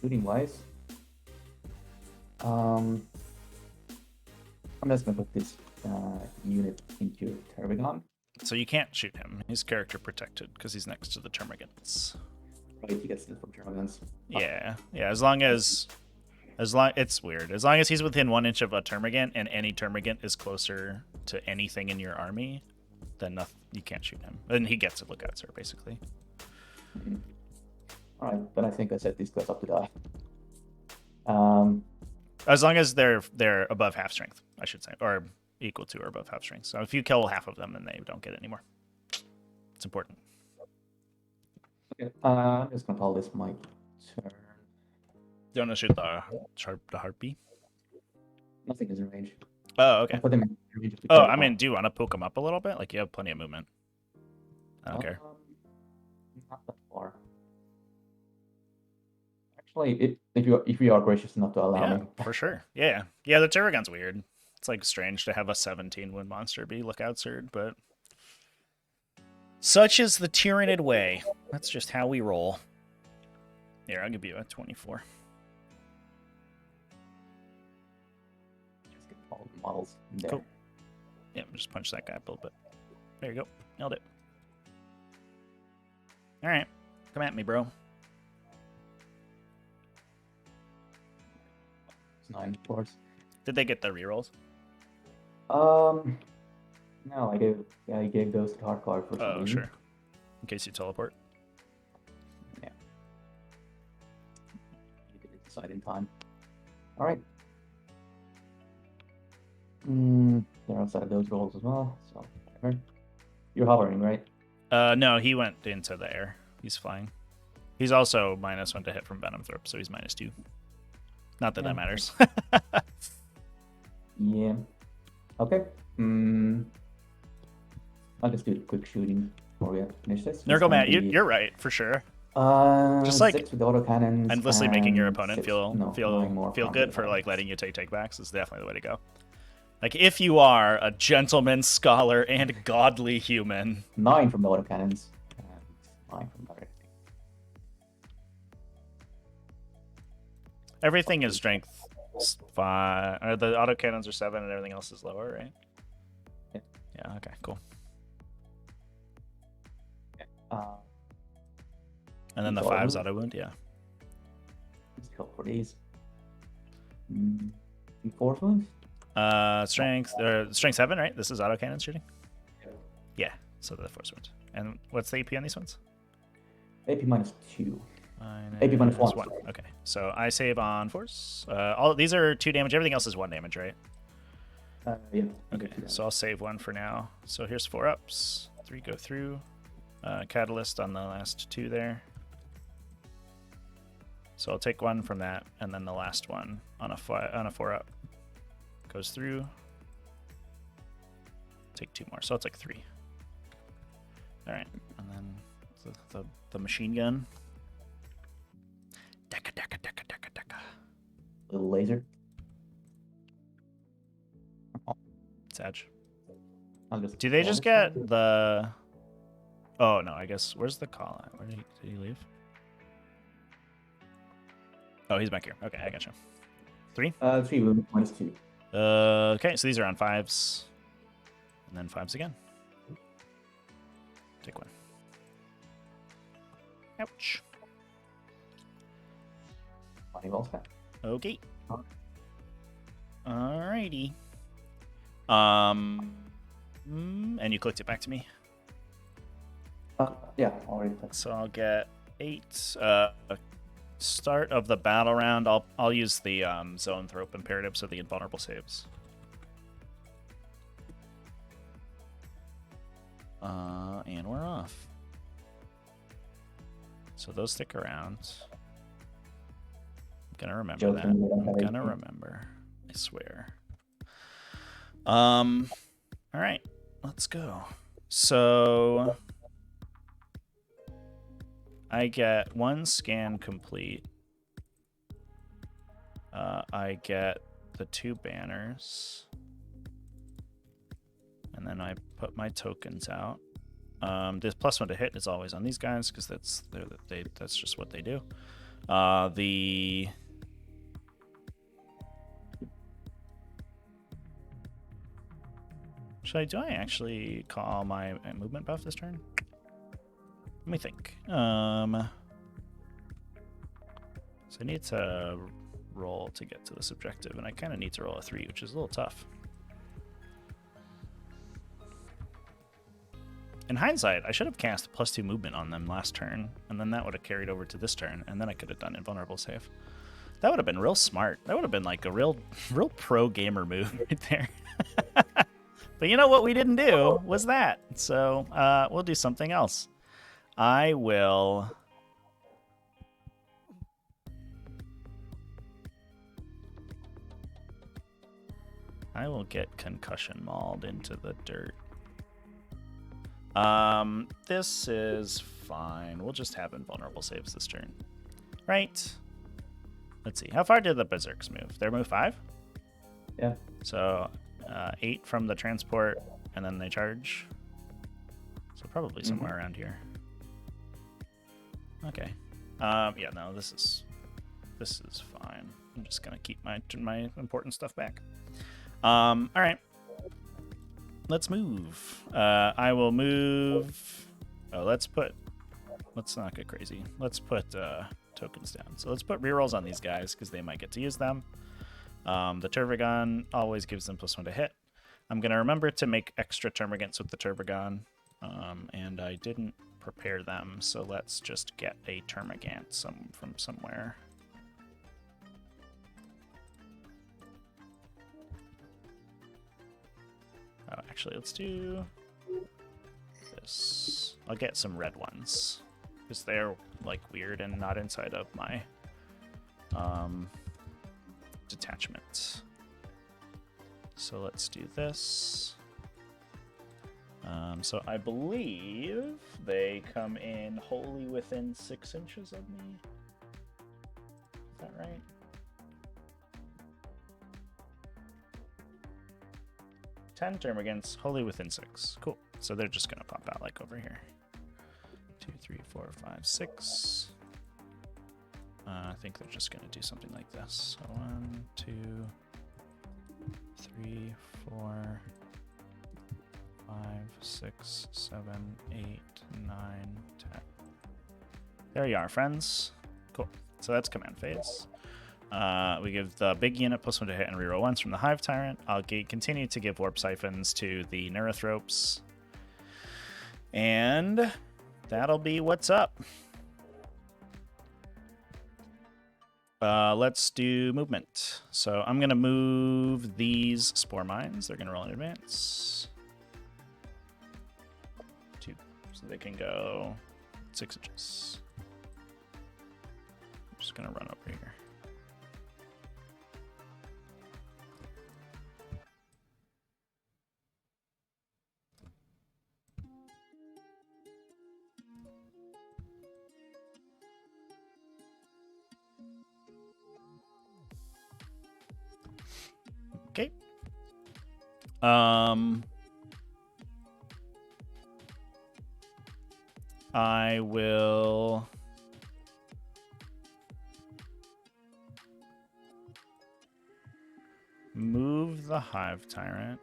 shooting wise, I'm just gonna put this unit into Tervigon. So you can't shoot him. He's character protected because he's next to the termagants. Right, he gets it from Termagants. Yeah, yeah. As long it's weird. As long as he's within 1 inch of a termagant and any termagant is closer to anything in your army, then you can't shoot him. And he gets a lookout, sir, basically. Mm-hmm. All right, then I think I set these guys up to die. As long as they're above half strength, I should say, or equal to or above half strength. So if you kill half of them, then they don't get it anymore. It's important. Okay, I'm just gonna call this my turn. You want to shoot the harpy? Nothing is in range. Oh, okay. I'll put them in range of the Oh, Tervigon. I mean, do you want to poke them up a little bit? Like, you have plenty of movement. I don't care. Not that far. Actually, if you are gracious enough to allow Yeah, me. for sure. Yeah. Yeah, the Terragon's weird. It's like strange to have a 17 wound monster be lookout surd, but such is the Tyranid way. That's just how we roll. Here, I'll give you a 24. Just get all the models in there. Cool. Yeah, just punch that guy up a little bit. There you go. Nailed it. All right. Come at me, bro. It's 9, of course. Did they get the rerolls? No, I gave those to hard card for some Oh, reason. sure. In case you teleport. Yeah. You did decide in time. All right. They're outside of those rolls as well, so whatever. You're hovering, right? No, he went into the air. He's flying. He's also -1 to hit from Venom Thrope, so he's -2. Not that Yeah. that matters. Yeah. Okay. I'll just do the quick shooting before we finish this. Nurgle Matt, you're right, for sure. Just like 6 with the autocannons. Endlessly making your and opponent 6 feel no, 9 more feel from good the for like autocannons. letting you take backs is definitely the way to go. Like, if you are a gentleman, scholar, and godly human. 9 from the autocannons. And 9 from the other. Everything is strength 5. The autocannons are 7 and everything else is lower, right? Yeah. Yeah, okay, cool. And then the Auto 5's wound? auto wound, yeah. Let's go for these. 4 wounds? Strength 7, right? This is autocannon shooting? Yeah, so the force wound. And what's the AP on these ones? AP -2. Minus AP -1. 1. Okay, so I save on force. All these are 2 damage. Everything else is 1 damage, right? Yeah. Okay, so I'll save 1 for now. So here's 4 ups. 3 go through. Catalyst on the last 2 there. So I'll take 1 from that, and then the last one on a 4 up goes through. Take 2 more, so I'll take 3. All right, and then the machine gun. Deca, deca, deca, deca, deca. Little laser. Sag. I'll just Do they roll just this get one. the? Oh no, I guess where's the call at? Where did he leave? Oh, he's back here. Okay, I gotcha. 3. 3 wound -2. Okay, so these are on 5s, and then 5s again. Take 1. Ouch. Funny balls back. Okay. Huh. Alrighty. And you clicked it back to me. Yeah, already clicked. So I'll get 8. Start of the battle round. I'll use the zone thrope imperative, so the invulnerable saves. And we're off. So those stick around. I'm gonna remember that. I'm gonna remember. I swear. All right, let's go. So I get 1 scan complete. I get the 2 banners, and then I put my tokens out. This +1 to hit is always on these guys because that's just what they do. The do I actually call my movement buff this turn? Let me think. So I need to roll to get to this objective, and I kind of need to roll a 3, which is a little tough. In hindsight, I should have cast +2 movement on them last turn, and then that would have carried over to this turn, and then I could have done invulnerable save. That would have been real smart. That would have been like a real pro gamer move right there. But you know what we didn't do was that. So we'll do something else. I will... get concussion mauled into the dirt. This is fine. We'll just have invulnerable saves this turn. Right. Let's see. How far did the Berserks move? They move 5? Yeah. So 8 from the transport, and then they charge. So probably somewhere around here. Okay. Yeah, no, this is fine. I'm just gonna keep my important stuff back. All right. Let's move. I will move. Oh, let's not get crazy. Let's put tokens down. So let's put rerolls on these guys because they might get to use them. The Tervigon always gives them +1 to hit. I'm going to remember to make extra Termagants with the Tervigon, and I didn't prepare them, so let's just get a Termagant from somewhere. Oh, actually, let's do this. I'll get some red ones, because they're, like, weird and not inside of my detachment. So let's do this. So I believe they come in wholly within 6 inches of me. Is that right? Ten Termagants, wholly within 6. Cool. So they're just gonna pop out like over here. 2, 3, 4, 5, 6. I think they're just gonna do something like this. So 1, 2, 3, 4, 5, 6, 7, 8, 9, 10. There you are, friends. Cool. So that's command phase. We give the big unit +1 to hit and reroll once from the Hive Tyrant. I'll continue to give Warp Siphons to the Neurothropes. And that'll be what's up. Let's do movement. So I'm going to move these Spore Mines. They're going to roll in advance. 2. So they can go 6 inches. I'm just going to run over here. Okay. I will move the Hive Tyrant.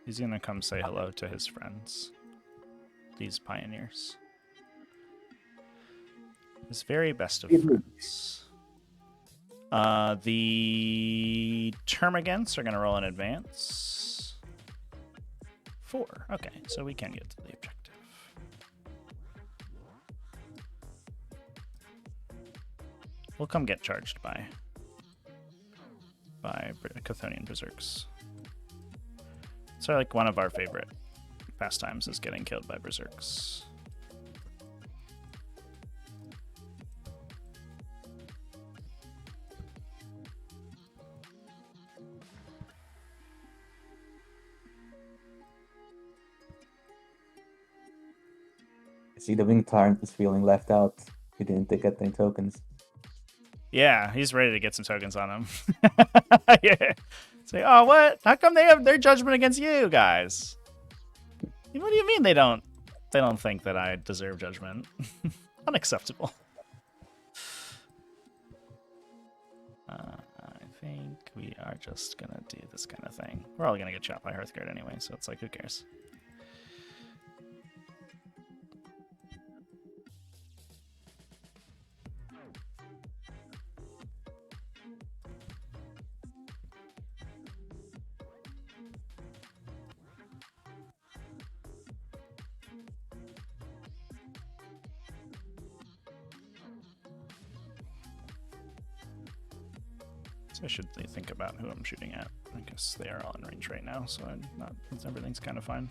He's gonna come say hello to his friends, these pioneers. His very best of friends. The Termagants are going to roll in advance. 4. Okay, so we can get to the objective. We'll come get charged by Chthonian Berserks. So like one of our favorite pastimes is getting killed by Berserks. See, the Winged Tyrant is feeling left out. He didn't get any tokens. Yeah, he's ready to get some tokens on him. Yeah. Say, oh, what? How come they have their judgment against you guys? What do you mean they don't think that I deserve judgment? Unacceptable. I think we are just gonna do this kind of thing. We're all gonna get shot by Hearthguard anyway, so it's like, who cares? So I should think about who I'm shooting at. I guess they are all in range right now, so everything's kind of fine.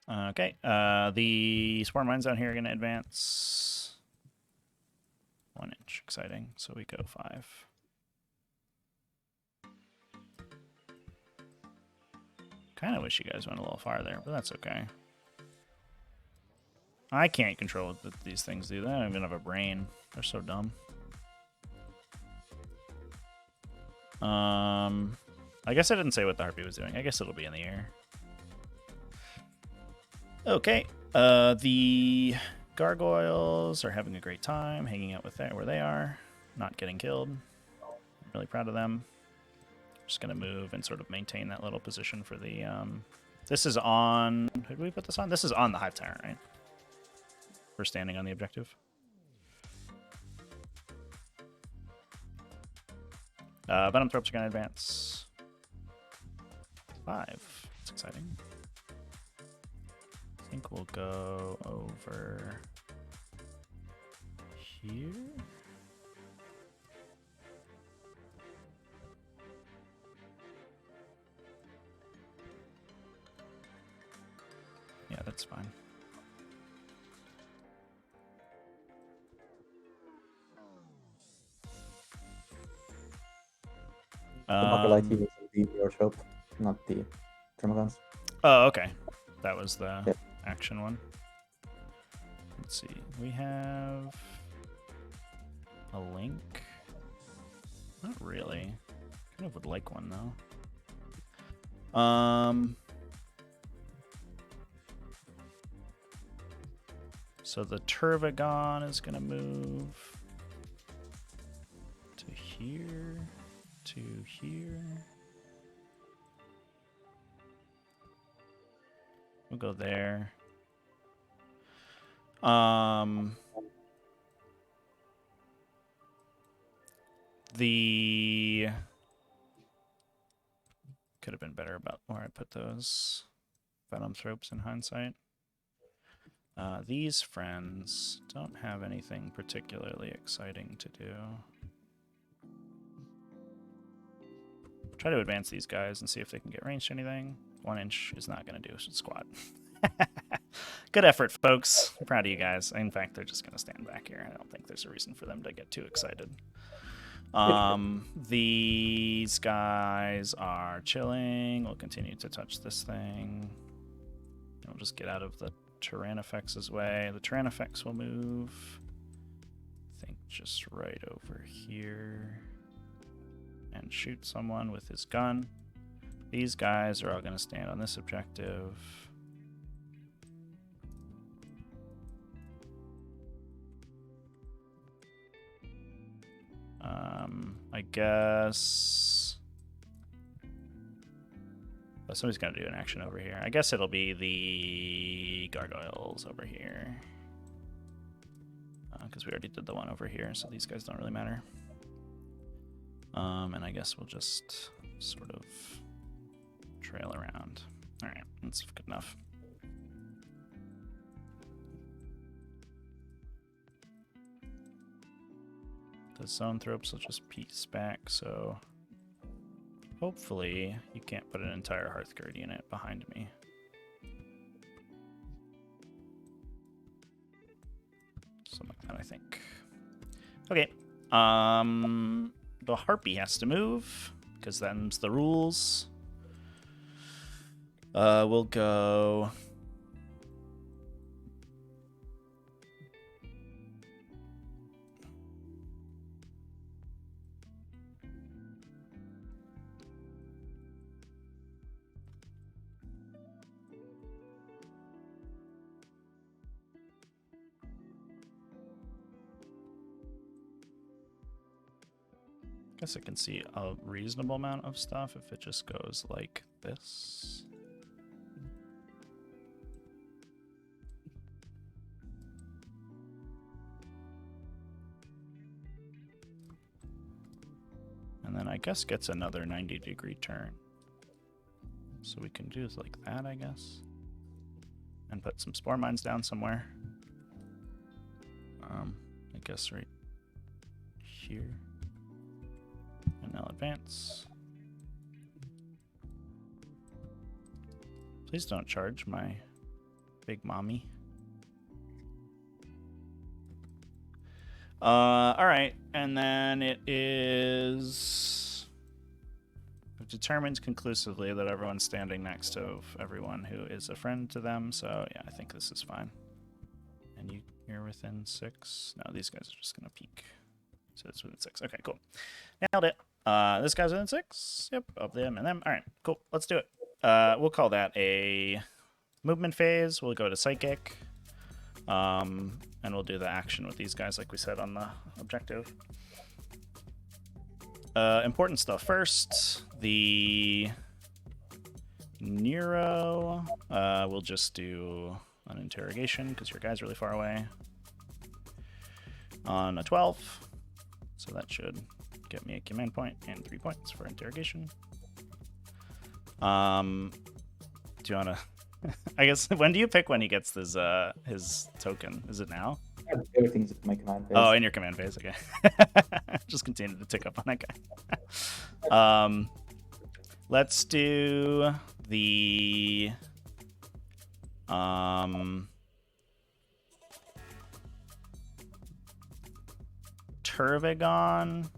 Okay, the Swarm Mines down here are going to advance 1 inch. Exciting. So we go 5. Kind of wish you guys went a little farther, but that's okay. I can't control what these things do. They don't even have a brain. They're so dumb. I guess I didn't say what the Harpy was doing. I guess it'll be in the air. Okay, the Gargoyles are having a great time hanging out with where they are, not getting killed. I'm really proud of them. Just gonna move and sort of maintain that little position for the. This is on. Who did we put this on? This is on the Hive Tyrant, right? We're standing on the objective. Venom Thropes are gonna advance 5. That's exciting. I think we'll go over here. Yeah, that's fine. The Buckle IT was the your trope, not the Thermogons. Oh, okay. That was the Yep. action one. Let's see. We have a link. Not really. Kind of would like one though. So the Turvagon is gonna move to here, to here. We'll go there. The could have been better about where I put those Venom Thropes in hindsight. These friends don't have anything particularly exciting to do. Try to advance these guys and see if they can get ranged to anything. 1 inch is not going to do squat. Good effort, folks. I'm proud of you guys. In fact, they're just going to stand back here. I don't think there's a reason for them to get too excited. These guys are chilling. We'll continue to touch this thing. We'll just get out of the Tyrannifex's way. The Tyrannifex will move, I think, just right over here and shoot someone with his gun. These guys are all going to stand on this objective. I guess somebody's got to do an action over here. I guess it'll be the Gargoyles over here. Because we already did the one over here, so these guys don't really matter. And I guess we'll just sort of trail around. All right, that's good enough. The Zone Thropes will just piece back, so hopefully you can't put an entire Hearthguard unit behind me. Something like that, I think. Okay. The Harpy has to move, because them's the rules. We'll go... Guess I can see a reasonable amount of stuff if it just goes like this. And then I guess gets another 90-degree turn. So we can do it like that, I guess. And put some spore mines down somewhere. I guess right here. And I'll advance. Please don't charge my big mommy. Alright, and then it is... I've determined conclusively that everyone's standing next to everyone who is a friend to them, so yeah, I think this is fine. And you're within 6? No, these guys are just gonna peek. So it's within 6. Okay, cool. Nailed it. This guy's within 6. Yep, of them and them. Alright, cool. Let's do it. We'll call that a movement phase. We'll go to Psychic. And we'll do the action with these guys like we said on the objective. Important stuff first. The Nero, we'll just do an interrogation because your guy's really far away. On a 12. So that should get me a command point and 3 points for interrogation. Do you want to... I guess, when do you pick when he gets his token? Is it now? Everything's in my command phase. Oh, in your command phase, okay. Just continue to tick up on that guy. Let's do the... Turvigon.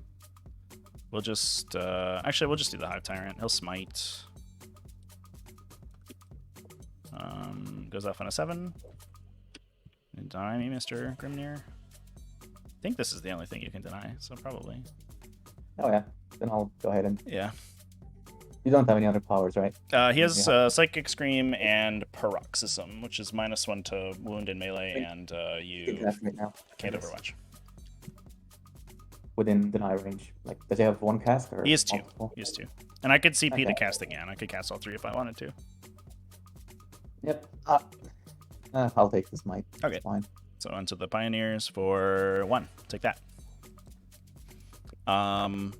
We'll just... actually, we'll just do the Hive Tyrant. He'll smite. Goes off on a 7. Deny me, Mr. Grimnir. I think this is the only thing you can deny, so probably. Oh yeah, then I'll go ahead and... Yeah. You don't have any other powers, right? He has Psychic Scream and Paroxysm, which is -1 to wound in melee, and you right now. can't Overwatch. Within deny range. Like, does he have one cast? Or He has 2. multiple? He has 2. And I could CP Okay. to cast again. I could cast all 3 if I wanted to. Yep. I'll take this might. Okay. It's fine. So onto the Pioneers for 1. Take that. I'll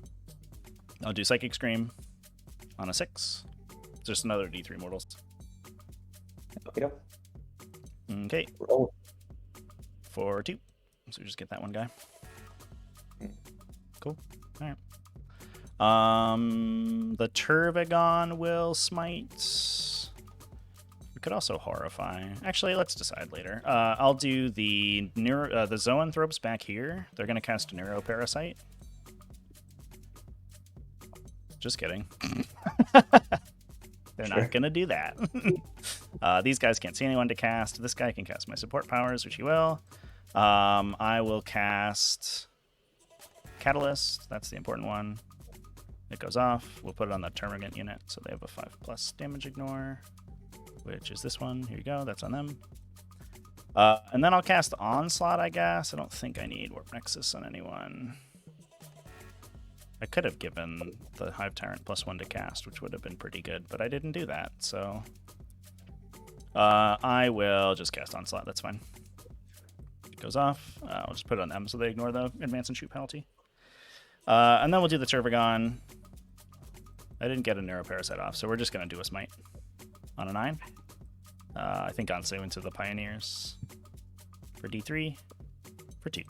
do Psychic Scream on a 6. Just another D3 mortals. Okay. Okay. Roll. For 2. So just get that one guy. Cool. Alright. The Turvigon will smite. We could also Horrify. Actually, let's decide later. I'll do the Zoanthropes back here. They're going to cast Neuroparasite. Just kidding. They're not going to do that. These guys can't see anyone to cast. This guy can cast my support powers, which he will. I will cast Catalyst. That's the important one. It goes off. We'll put it on the Termagant unit, so they have a 5+ damage ignore, which is this one. Here you go. That's on them. And then I'll cast Onslaught, I guess. I don't think I need Warp Nexus on anyone. I could have given the Hive Tyrant +1 to cast, which would have been pretty good, but I didn't do that, so... I will just cast Onslaught. That's fine. It goes off. I'll just put it on them so they ignore the advance and shoot penalty. And then we'll do the Turvigon. I didn't get a Neuroparasite off, so we're just going to do a Smite on a 9. I think Onsley went to the Pioneers for D3 for 2.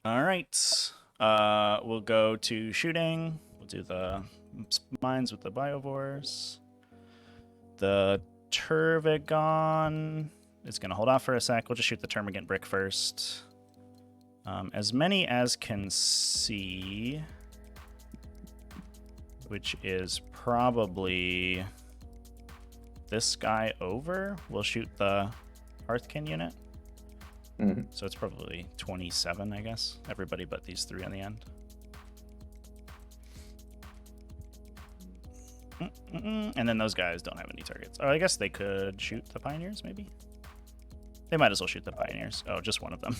All right. We'll go to shooting. We'll do the mines with the Biovores. The Turvigon is going to hold off for a sec. We'll just shoot the Termagant brick first. As many as can see, which is probably this guy over. We'll shoot the Hearthkin unit. So it's probably 27, I guess. Everybody but these 3 on the end. And then those guys don't have any targets. Oh, I guess they could shoot the Pioneers, maybe? They might as well shoot the Pioneers. Oh, just one of them.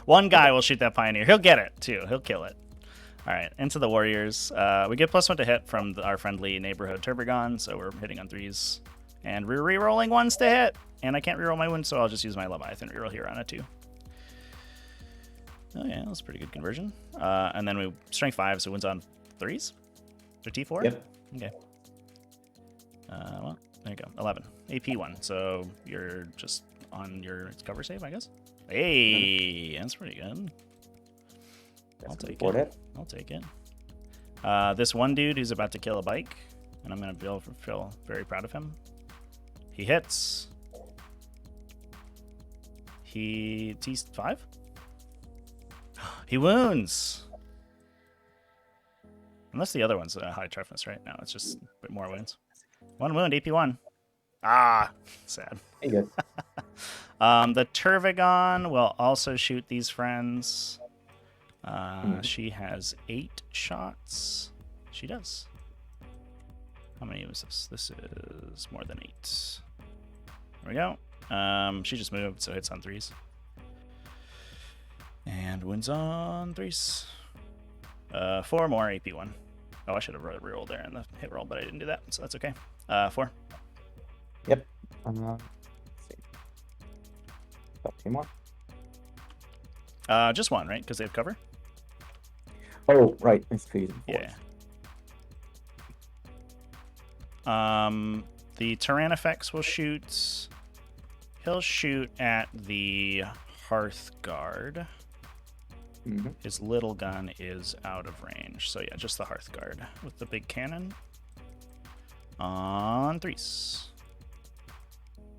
One guy will shoot that Pioneer. He'll get it, too. He'll kill it. All right, into the Warriors. We get +1 to hit from our friendly neighborhood Turbigon, so we're hitting on 3s. And we're re-rolling 1s to hit. And I can't re-roll my wound, so I'll just use my Leviathan re-roll here on a 2. Oh, yeah, that was a pretty good conversion. And then we strength 5, so it wins on 3s? Or T4? Yep. Okay. Well, there you go. 11. AP 1, so you're just on your cover save, I guess? Hey, that's pretty good. I'll take it. I'll take it. This one dude who's about to kill a bike, and I'm going to feel very proud of him. He hits. He T5? He wounds. Unless the other one's a high toughness, right? No, it's just a bit more wounds. 1 wound, AP 1. Ah, sad. Hey, good. The Turvigon will also shoot these friends. She has 8 shots. She does. How many was this? This is more than 8. There we go. She just moved, so hits on 3s. And wins on 3s. 4 more AP 1. Oh, I should have rerolled there in the hit roll, but I didn't do that, so that's okay. 4. Yep. Let's see. Got 2 more. Just 1, right? Because they have cover? Oh, right. It's 3s and 4s. Yeah. The Tyrannifex will shoot. He'll shoot at the Hearthguard. Mm-hmm. His little gun is out of range. So yeah, just the Hearthguard with the big cannon. On 3s.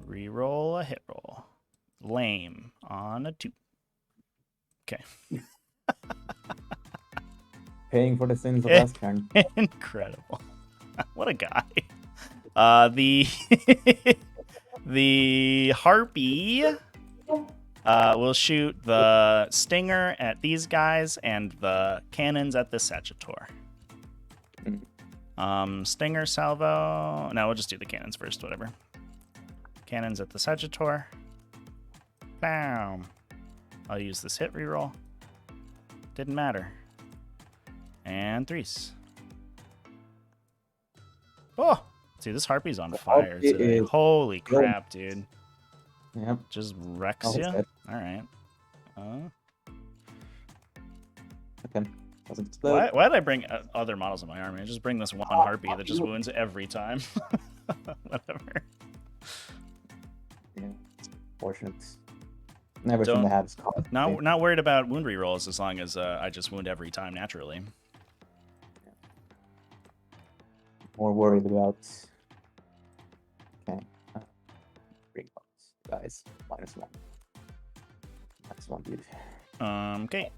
Reroll a hit roll. Lame on a 2. Okay. Paying for the sins of last turn. Incredible. What a guy. The Harpy will shoot the Stinger at these guys and the cannons at the Sagittor. Stinger salvo. No, we'll just do the cannons first, whatever. Cannons at the Sagittor. Bam. I'll use this hit reroll. Didn't matter. And 3s. Oh! See, this Harpy's on fire today. Holy crap, dude. Yep. Just wrecks you? Alright. Okay. Doesn't explode. Why did I bring other models in my army? I just bring this one Harpy that just wounds every time. Whatever. Yeah. Fortunate. Never seem to have this cost. Not worried about wound rerolls as long as I just wound every time naturally. More worried about. Okay. 3 points, guys. -1. -1, dude. Okay.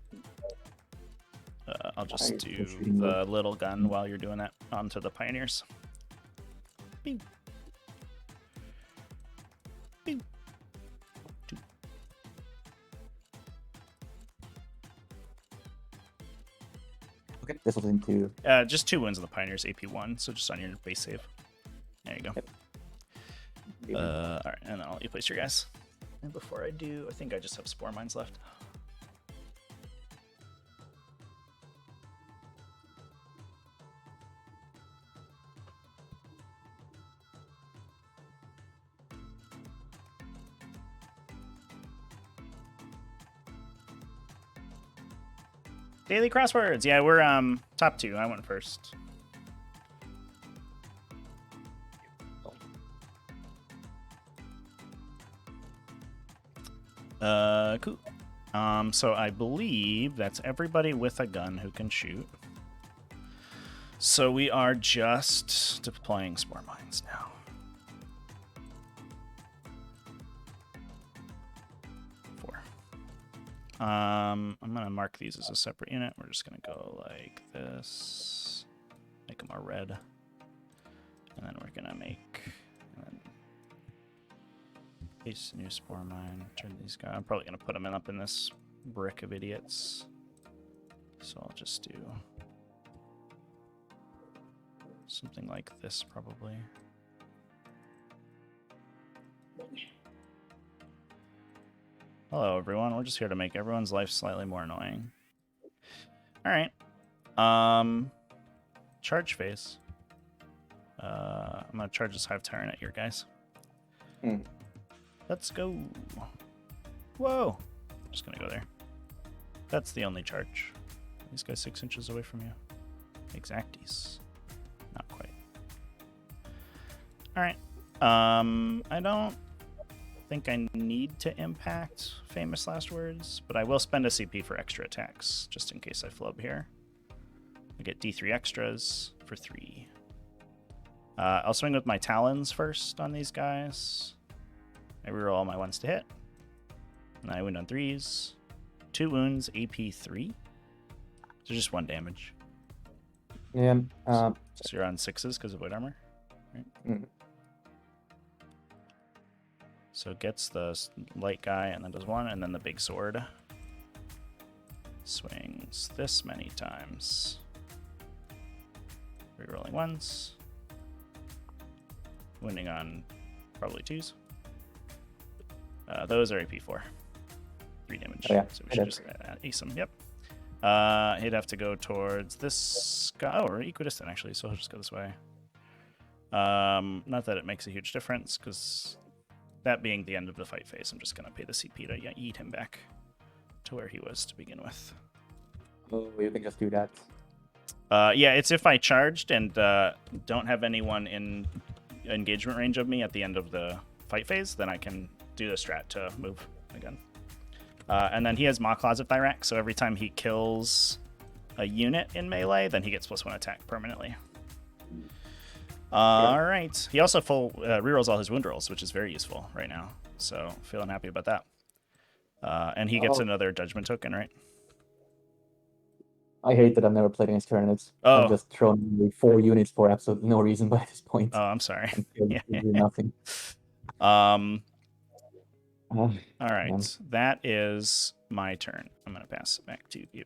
I'll just do the little gun while you're doing that onto the Pioneers. Pew. Pew. Okay, this was into. Just 2 wins on the Pioneers, AP 1, so just on your base save. There you go. Yep. Alright, and then I'll let you place your guys. And before I do, I think I just have Spore Mines left. Daily crosswords. Yeah, we're top 2. I went first. Cool. So I believe that's everybody with a gun who can shoot. So we are just deploying Spore Mines now. I'm gonna mark these as a separate unit. We're just gonna go like this, make them a red, and then we're gonna make place new Spore Mine. Turn these guys. I'm probably gonna put them up in this brick of idiots. So I'll just do something like this, probably. Hello, everyone. We're just here to make everyone's life slightly more annoying. All right. Charge phase. I'm gonna charge this Hive Tyrant at your guys. Let's go. Whoa. I'm just gonna go there. That's the only charge. These guys 6 inches away from you. Exacties. Not quite. All right. I don't think I need to impact famous last words, but I will spend a CP for extra attacks just in case I flub here. I get D3 extras for 3. I'll swing with my talons first on these guys. I reroll all my ones to hit. And I wound on 3s. 2 wounds, AP 3. So just 1 damage. Yeah. So you're on 6s because of white armor. Right? So it gets the light guy and then does 1, and then the big sword. Swings this many times. Rerolling 1s. Wounding on probably 2s. Those are AP4. 3 damage. Oh, yeah. So we should just ace them. Yep. He'd have to go towards this guy. Oh, we're equidistant actually, so he'll just go this way. Not that it makes a huge difference, because that being the end of the fight phase, I'm just going to pay the CP to eat him back to where he was to begin with. Oh, you can just do that. Yeah, it's if I charged and don't have anyone in engagement range of me at the end of the fight phase, then I can do the strat to move again. And then he has Maw Claws of Thyrax, so every time he kills a unit in melee, then he gets +1 attack permanently. All right. He also rerolls all his wound rolls, which is very useful right now. So feeling happy about that. And he gets another judgment token, right? I hate that I've never played against Tyranids. Oh. I've just thrown 4 units for absolutely no reason by this point. Oh, I'm sorry. Yeah. Do nothing. All right. Man. That is my turn. I'm going to pass it back to you.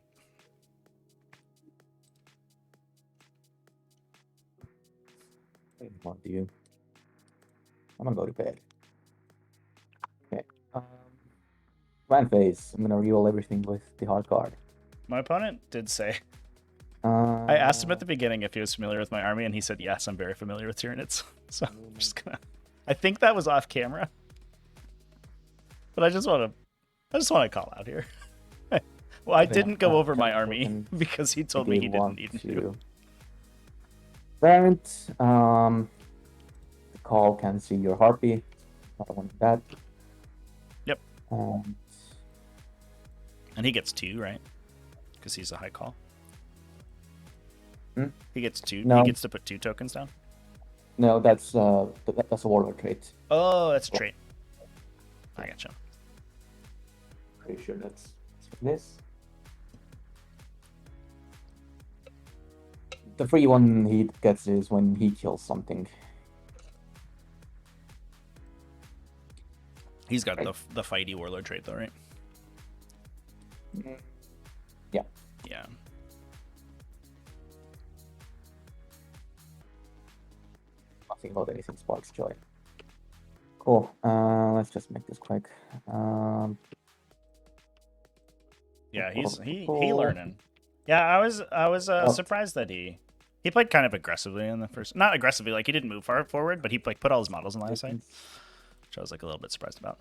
What do you? I'm gonna go to bed. Okay. Plan phase. I'm gonna reroll everything with the hard card. My opponent did say. I asked him at the beginning if he was familiar with my army, and he said, yes, I'm very familiar with Tyranids. So I'm just gonna. I think that was off camera. But I just want to call out here. Well, I didn't go over my army because he told me he didn't need to. Parent, the call can see your harpy. I want that. Yep. And he gets 2, right? Because he's a high call. He gets 2. No. He gets to put 2 tokens down. No, that's a warlord trait. Oh, that's a trait. I gotcha. Pretty sure that's this. The free one he gets is when he kills something. He's got the fighty warlord trait though, right? Yeah. Yeah. Nothing about anything sparks joy. Cool. Let's just make this quick. Yeah, he learning. Yeah, I was surprised that he played kind of aggressively in the first. Not aggressively, like he didn't move far forward, but he like put all his models in line of sight, which I was like a little bit surprised about.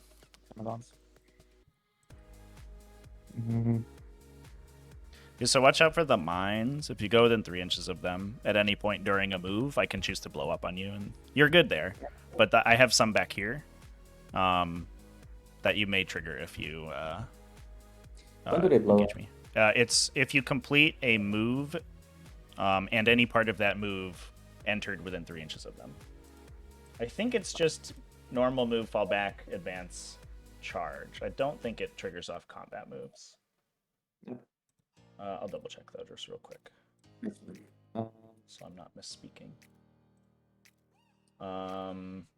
Yeah, so watch out for the mines. If you go within 3 inches of them at any point during a move, I can choose to blow up on you, and you're good there. But I have some back here that you may trigger if you when do they blow engage up? me. It's if you complete a move and any part of that move entered within 3 inches of them. I think it's just normal move, fall back, advance, charge. I don't think it triggers off combat moves. I'll double check though just real quick. So I'm not misspeaking.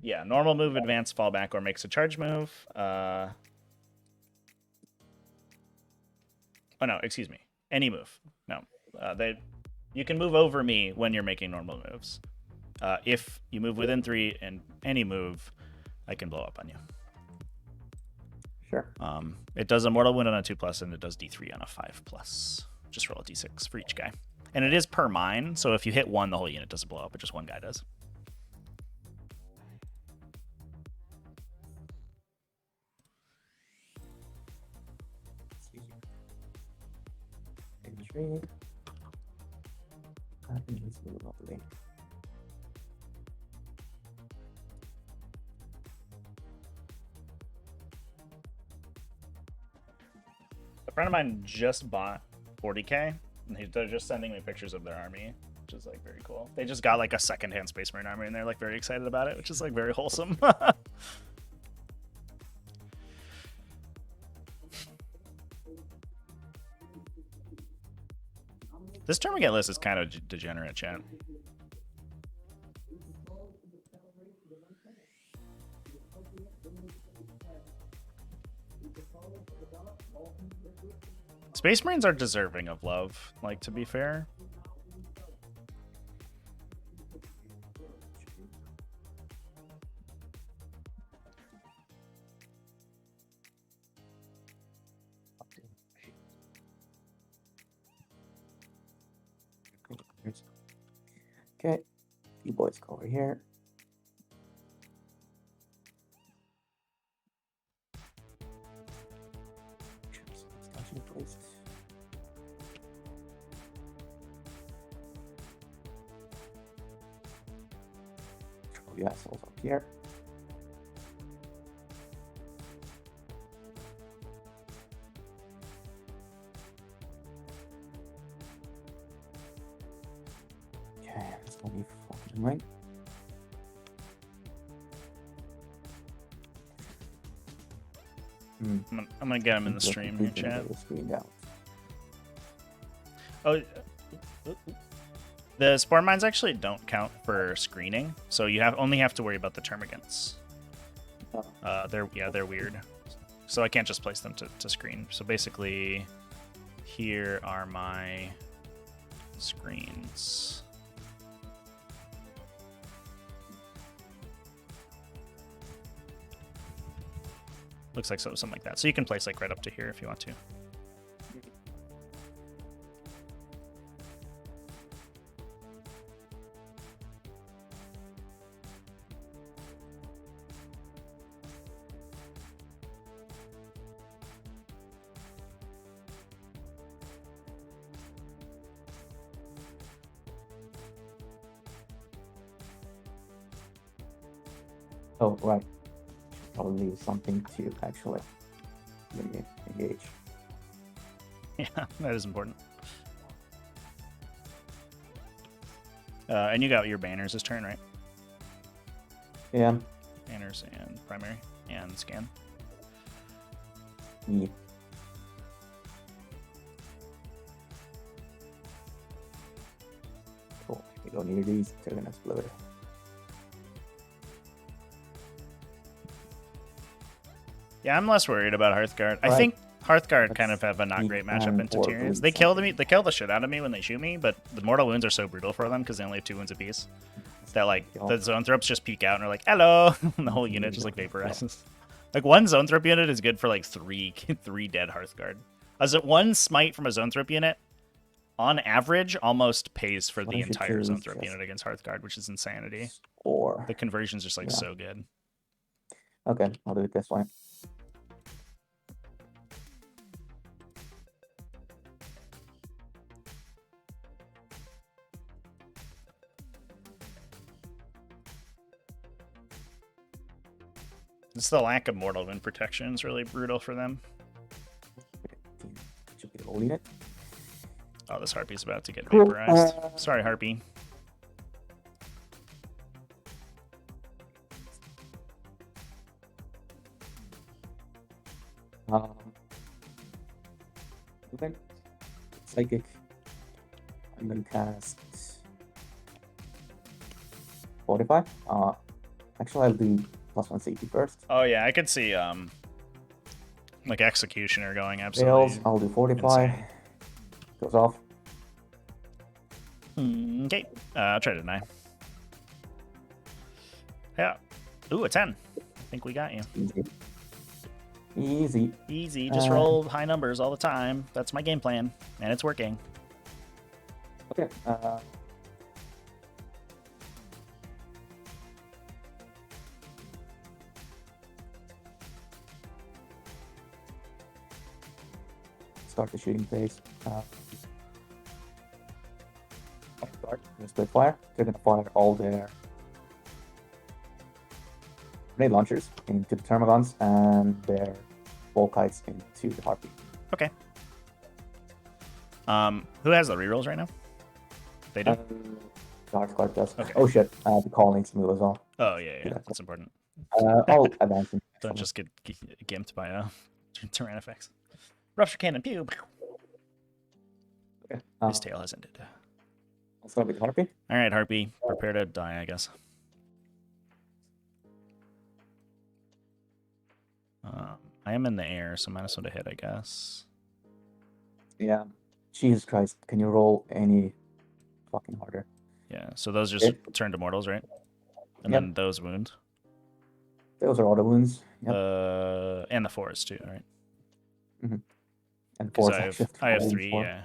Yeah, normal move, advance, fall back, or makes a charge move. Oh no, excuse me. Any move. No. You can move over me when you're making normal moves. If you move within 3 and any move, I can blow up on you. Sure. It does a mortal wound on a 2+, and it does D3 on a 5+. Just roll a D6 for each guy. And it is per mine, so if you hit one, the whole unit doesn't blow up, but just one guy does. Intrigue. I think it's really lovely. A friend of mine just bought 40k, and they're just sending me pictures of their army, which is like very cool. They just got like a secondhand Space Marine army, and they're like very excited about it, which is like very wholesome. This Termagant list is kind of degenerate, chat. Space Marines are deserving of love, like, to be fair. Okay, you boys go over here. Discussion placed. Throw you assholes up here. Okay, that's gonna be fucking right. I'm gonna get him in the stream here, chat. Oh, the Spore Mines actually don't count for screening, so you only have to worry about the Termagants. They're weird, so I can't just place them to screen. So basically, here are my screens. Looks like something like that. So you can place like right up to here if you want to. Oh, right. Probably leave something to actually engage. Yeah, that is important. And you got your banners this turn, right? Yeah. Banners and primary and scan. Yeah. Cool. We don't need these. They're gonna explode. Yeah, I'm less worried about Hearthguard. I think Hearthguard kind of have a not great matchup into Tyranids. They kill the shit out of me when they shoot me, but the mortal wounds are so brutal for them because they only have 2 wounds apiece. That like the Zoanthropes just peek out and are like, hello, and the whole unit just like vaporizes. Like one Zoanthrope unit is good for like three dead Hearthguard. One smite from a Zoanthrope unit, on average, almost pays for the entire Zoanthrope unit against Hearthguard, which is insanity. Or the conversion's just like so good. Okay, I'll do it this way. It's the lack of mortal wound protection is really brutal for them. Oh, this Harpy's about to get vaporized. Sorry, Harpy. Psychic. I'm gonna cast 45. Actually, I'll do +1 safety first. Oh yeah, I could see like Executioner going absolutely. Fails. I'll do 45. insane. Goes off. Okay, I'll try to deny. Yeah. Ooh, a 10. I think we got you. Easy. Easy. Easy. Just roll high numbers all the time. That's my game plan, and it's working. Okay. Start the shooting phase. Split fire. They're gonna fire all their grenade launchers into the Termagants and their Volkites into the Harpy. Okay. Who has the rerolls right now? They do? Dark Clark does. Okay. Oh shit, the call needs to move as well. Oh, yeah. That's important. I'll advance him. Don't just get gimped by Tyrannifex. Rupture cannon, pew! Okay. His tail has ended. I'll start with Harpy. Alright, Harpy. Prepare to die, I guess. I am in the air, so -1 to hit, I guess. Yeah. Jesus Christ, can you roll any fucking harder? Yeah, so those just turn to mortals, right? And Yep. then those wound. Those are auto wounds. Yep. And the 4s too, right? And Because four. I have 3, yeah.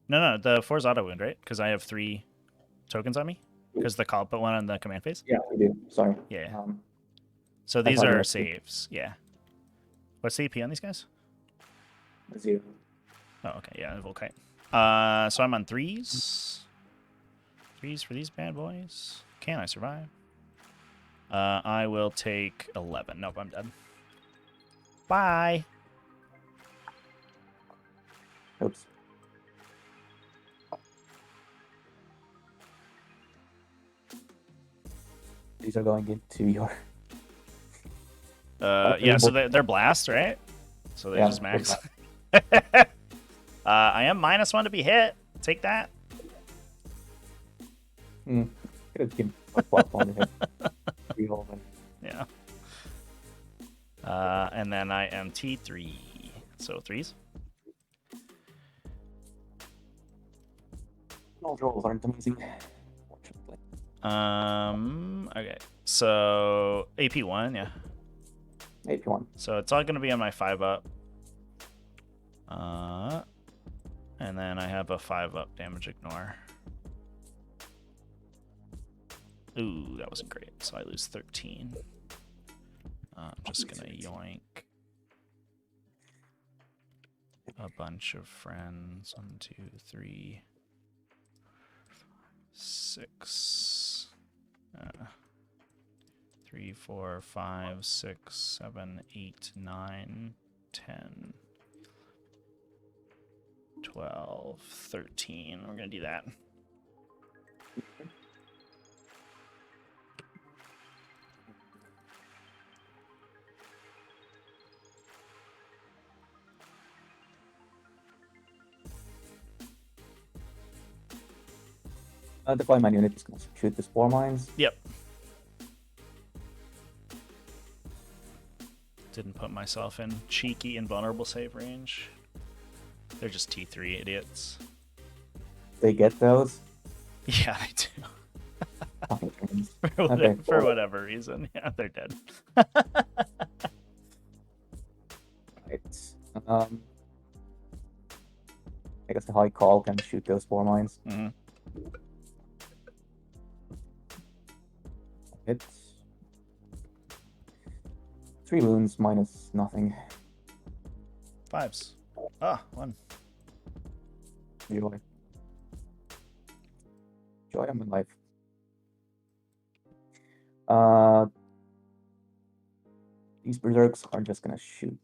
No, the 4's auto wound, right? Because I have 3 tokens on me. Because the call put 1 on the command phase. Yeah, we do. Sorry. Yeah. So these are saves, yeah. What's the AP on these guys? 0. Oh, okay, yeah, Volkite. So I'm on 3s. 3s for these bad boys. Can I survive? I will take 11. Nope, I'm dead. Bye. Oops. These are going into your. Yeah, so they're blast, right? So they just max. I am -1 to be hit. Take that. Could have given a +1 to hit. Reroll then. Yeah. And then I am T3. So 3s. All rolls aren't amazing. Okay. So AP1, yeah. AP1. So it's all gonna be on my 5-up. And then I have a 5-up damage ignore. Ooh, that wasn't great. So I lose 13. I'm just gonna yoink a bunch of friends. 1, 2, 3, 6. 3, 4, 5, 6, 7, 8, 9, 10, 12, 13. We're gonna do that. The flyman unit is going to shoot the spore mines. Yep. Didn't put myself in cheeky invulnerable save range. They're just T3 idiots. They get those. Yeah, they do. Fucking things. For whatever reason. Yeah, they're dead. Right. I guess the high call can shoot those spore mines. Mm-hmm. Hits. 3 wounds minus nothing. 5s. Ah, 1. Joy. Joy, I'm in life. These berserks are just gonna shoot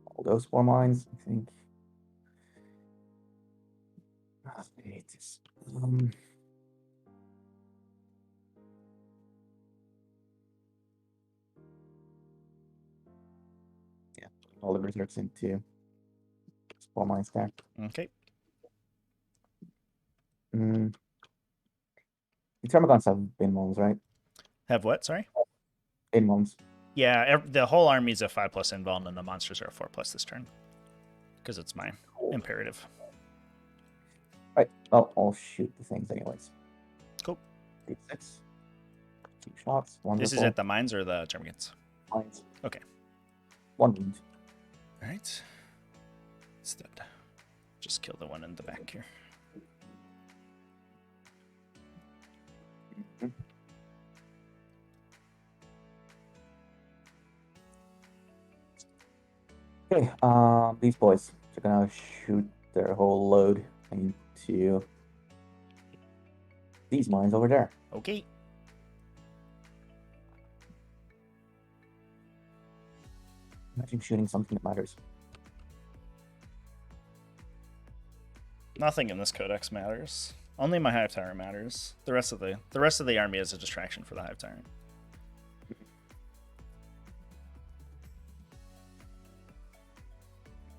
all those 4 mines, I think. I hate this. Yeah, all the berserks into 4 mines there. Okay. The Termagants have bin moms, right? Have what? Sorry? Bin moms. Yeah, the whole army's a 5+ invuln, and the monsters are 4+ this turn. Because it's my imperative. Right. Well, I'll shoot the things anyways. Cool. D6. 2 shots. Wonderful. This is at the mines or the Termagants? Mines. Okay. 1 wound. All right. It's dead. Just kill the one in the back here. Okay, these boys are gonna shoot their whole load into these mines over there. Okay. Imagine shooting something that matters. Nothing in this codex matters. Only my Hive Tyrant matters. The rest of the army is a distraction for the Hive Tyrant.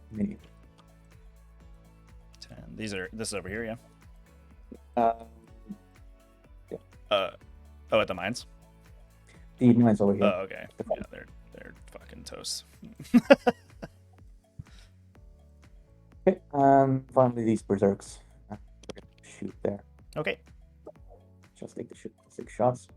Maybe. 10. This is over here, yeah. Yeah. Oh, at the mines. The mines over here. Oh, okay. Yeah, they're fucking toast. Okay, finally these berserks. Shoot there. Okay. Just take the 6 shots.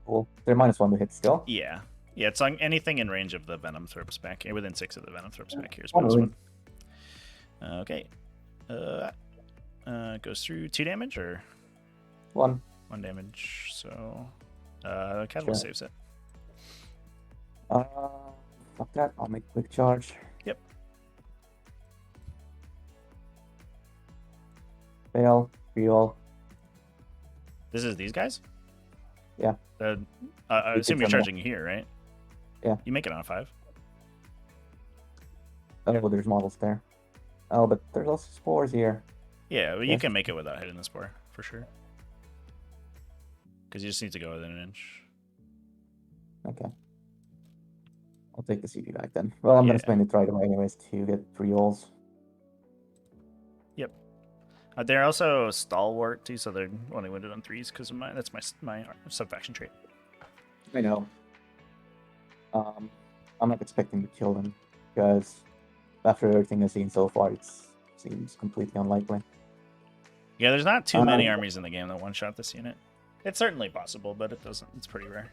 Cool. They're -1 to hit still. Yeah. Yeah, it's on anything in range of the Venom Thrips back here. Within 6 of the Venom Thrips back here is -1. Okay. Goes through 2 damage or 1. 1 damage. So, Catalyst saves it. Fuck that. I'll make a quick charge. Yep. Fail. Reroll. This is these guys? Yeah. I assume you're some charging here, right? Yeah. You make it on a 5. Oh, well, there's models there. Oh, but there's also spores here. Yeah, well, you Yes. can make it without hitting the spore, for sure. Because you just need to go within an inch. Okay. I'll take the CV back then. Well, I'm Yeah. gonna spend it right away anyways to get 3 rolls. Yep. They're also stalwart too, so they're only wounded on 3s because of that's my sub-faction trait. I know. I'm not expecting to kill them because after everything I've seen so far, it seems completely unlikely. Yeah, there's not too many armies in the game that one-shot this unit. It's certainly possible, but it doesn't. It's pretty rare.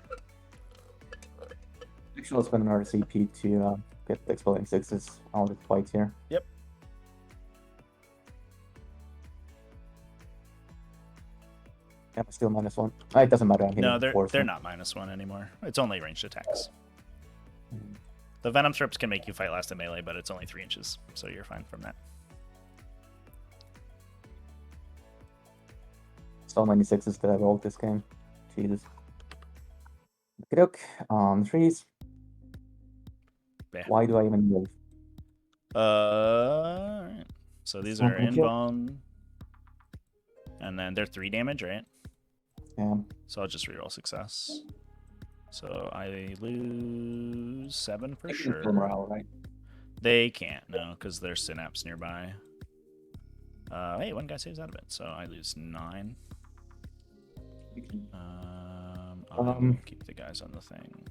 Actually, I'll spend another CP to get the exploding 6s out of the fight here. Yep. Yeah, but still -1. It doesn't matter. I'm hitting No, fours, they're so- not -1 anymore. It's only ranged attacks. Mm. The Venom Thrips can make you fight last in melee, but it's only 3 inches, so you're fine from that. So many 6s that I rolled this game. Jesus. Okey-doke. 3s. Yeah. Why do I even move? Alright. So these not are gonna kill. inbound. And then they're 3 damage, right? Yeah. So I'll just reroll success. So I lose 7 for I can sure. kill morale, right? They can't, no, because there's synapse nearby. Hey, one guy saves out of it, so I lose 9. I'll keep the guys on the thing.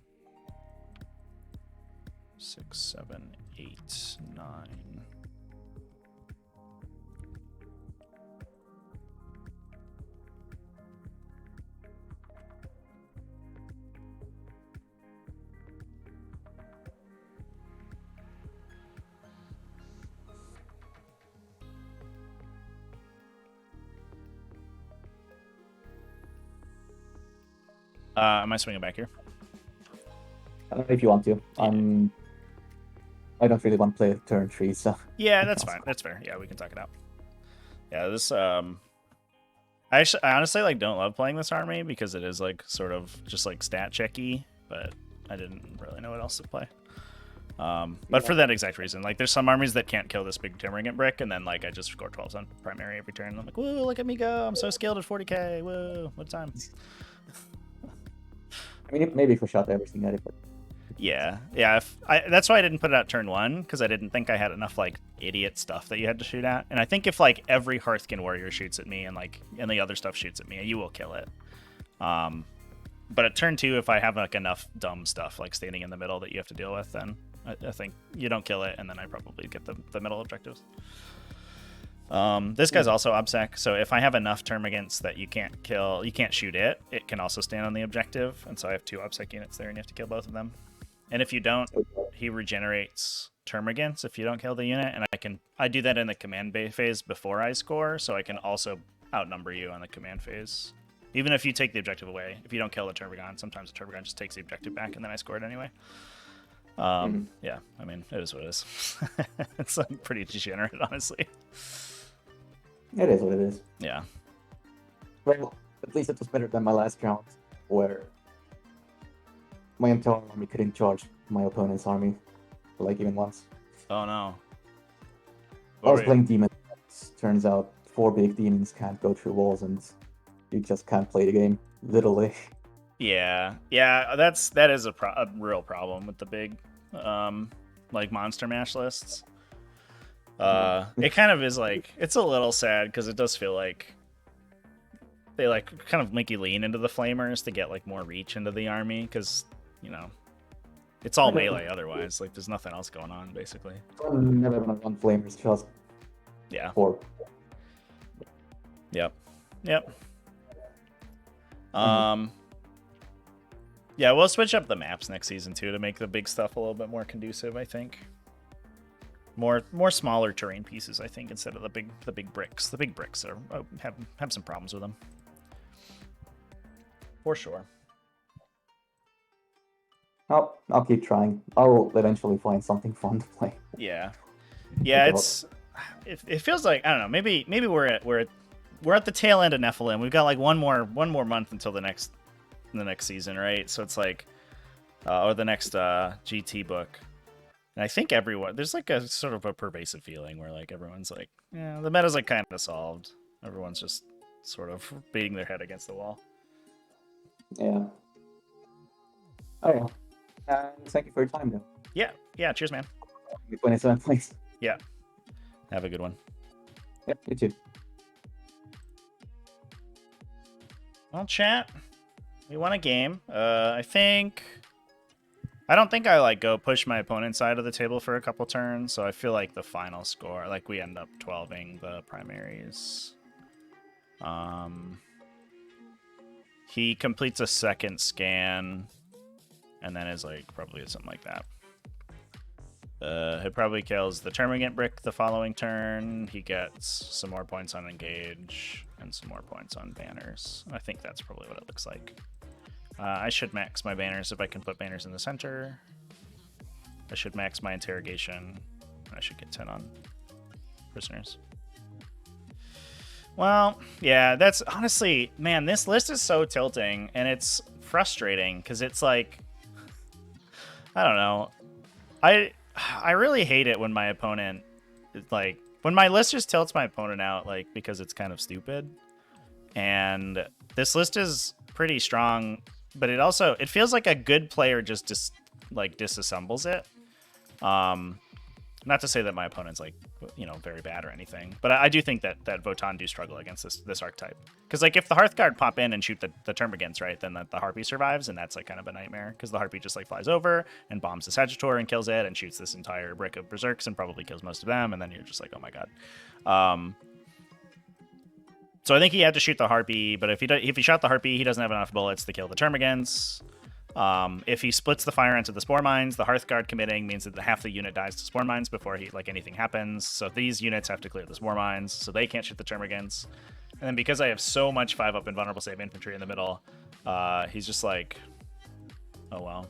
6, 7, 8, 9. Am I swinging back here? I don't know if you want to. I don't really want to play turn 3, so. Yeah, that's fine. That's fair. Yeah, we can talk it out. Yeah, this I honestly like don't love playing this army because it is like sort of just like stat checky, but I didn't really know what else to play. But for that exact reason, like there's some armies that can't kill this big Timbergant brick, and then like I just score 12s on primary every turn. And I'm like, whoa, look at me go! I'm so skilled at 40k. Whoa, what time? I mean, maybe if we shot everything at it, but. Yeah. That's why I didn't put it out turn 1, because I didn't think I had enough like idiot stuff that you had to shoot at. And I think if like every Hearthkin warrior shoots at me and the other stuff shoots at me, you will kill it. But at turn 2, if I have like enough dumb stuff like standing in the middle that you have to deal with, then I think you don't kill it, and then I probably get the middle objectives. This guy's also obsec, so if I have enough termagants that you can't kill, you can't shoot it, it can also stand on the objective, and so I have 2 obsec units there, and you have to kill both of them. And if you don't, he regenerates termagants if you don't kill the unit, and I do that in the command phase before I score, so I can also outnumber you on the command phase. Even if you take the objective away, if you don't kill the Termagant, sometimes the Termagant just takes the objective back, and then I score it anyway. Yeah, I mean, it is what it is. It's like pretty degenerate, honestly. It is what it is. Yeah. Well, at least it was better than my last round, where my entire army couldn't charge my opponent's army, like even once. Oh no. I was playing demons. Turns out 4 big demons can't go through walls, and you just can't play the game, literally. Yeah, that is a real problem with the big, like monster mash lists. It kind of is like, it's a little sad because it does feel like they like kind of make you lean into the flamers to get like more reach into the army because, you know, it's all melee otherwise. Like there's nothing else going on basically. I'm never gonna run flamers just for. Yep. Yeah, we'll switch up the maps next season too to make the big stuff a little bit more conducive, I think. More smaller terrain pieces, I think, instead of the big bricks. The big bricks are have some problems with them. For sure. I'll keep trying. I'll eventually find something fun to play. Yeah, it feels like, I don't know, maybe we're at the tail end of Nephilim. We've got like one more month until the next season, right? So it's like or the next GT book. And I think there's like a sort of a pervasive feeling where like everyone's like, yeah, the meta's like kind of solved. Everyone's just sort of beating their head against the wall. Yeah. Oh yeah. Thank you for your time, though. Yeah. Cheers, man. 27 please. Yeah. Have a good one. Yep, you too. Well, chat, we won a game. I don't think I like go push my opponent's side of the table for a couple turns, so I feel like the final score, like we end up 12ing the primaries. He completes a second scan, and then is like probably something like that. He probably kills the Termagant brick the following turn. He gets some more points on engage and some more points on banners. I think that's probably what it looks like. I should max my banners if I can put banners in the center. I should max my interrogation. I should get 10 on prisoners. Well, yeah, that's honestly, man, this list is so tilting and it's frustrating because it's like, I don't know. I really hate it when my opponent, like, when my list just tilts my opponent out, like, because it's kind of stupid. And this list is pretty strong, but it feels like a good player just disassembles it. Not to say that my opponent's like, you know, very bad or anything, but I do think that Votann do struggle against this archetype. Because like if the Hearthguard pop in and shoot the Termagants, right, then the Harpy survives, and that's like kind of a nightmare because the Harpy just like flies over and bombs the Sagittor and kills it and shoots this entire brick of Berserks and probably kills most of them, and then you're just like, oh my god. So I think he had to shoot the Harpy, but if he shot the Harpy, he doesn't have enough bullets to kill the Termagants. If he splits the fire into the Spore Mines, the Hearthguard committing means that half the unit dies to Spore Mines before anything happens. So these units have to clear the Spore Mines, so they can't shoot the Termagants. And then because I have so much 5-up invulnerable save infantry in the middle, he's just like, oh well.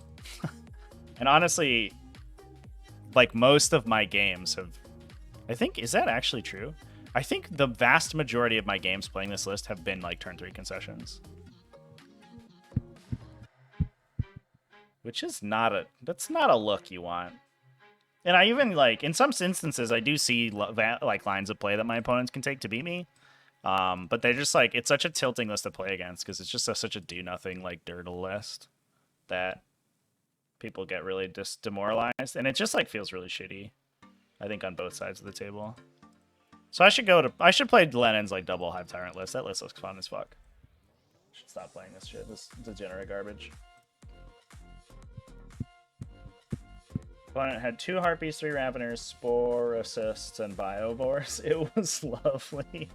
And honestly, like most of my games have, I think, is that actually true? I think the vast majority of my games playing this list have been like turn 3 concessions. Which is that's not a look you want. And I even, like, in some instances, I do see, like, lines of play that my opponents can take to beat me. But they're just, like, it's such a tilting list to play against because it's just such a do-nothing, like, dirtle list that people get really demoralized. And it just, like, feels really shitty, I think, on both sides of the table. So I should play Lenin's, like, double Hive Tyrant list. That list looks fun as fuck. Should stop playing this shit. This degenerate garbage. Opponent had 2 Harpies, 3 Raveners, Spore Assists, and Biobores. It was lovely.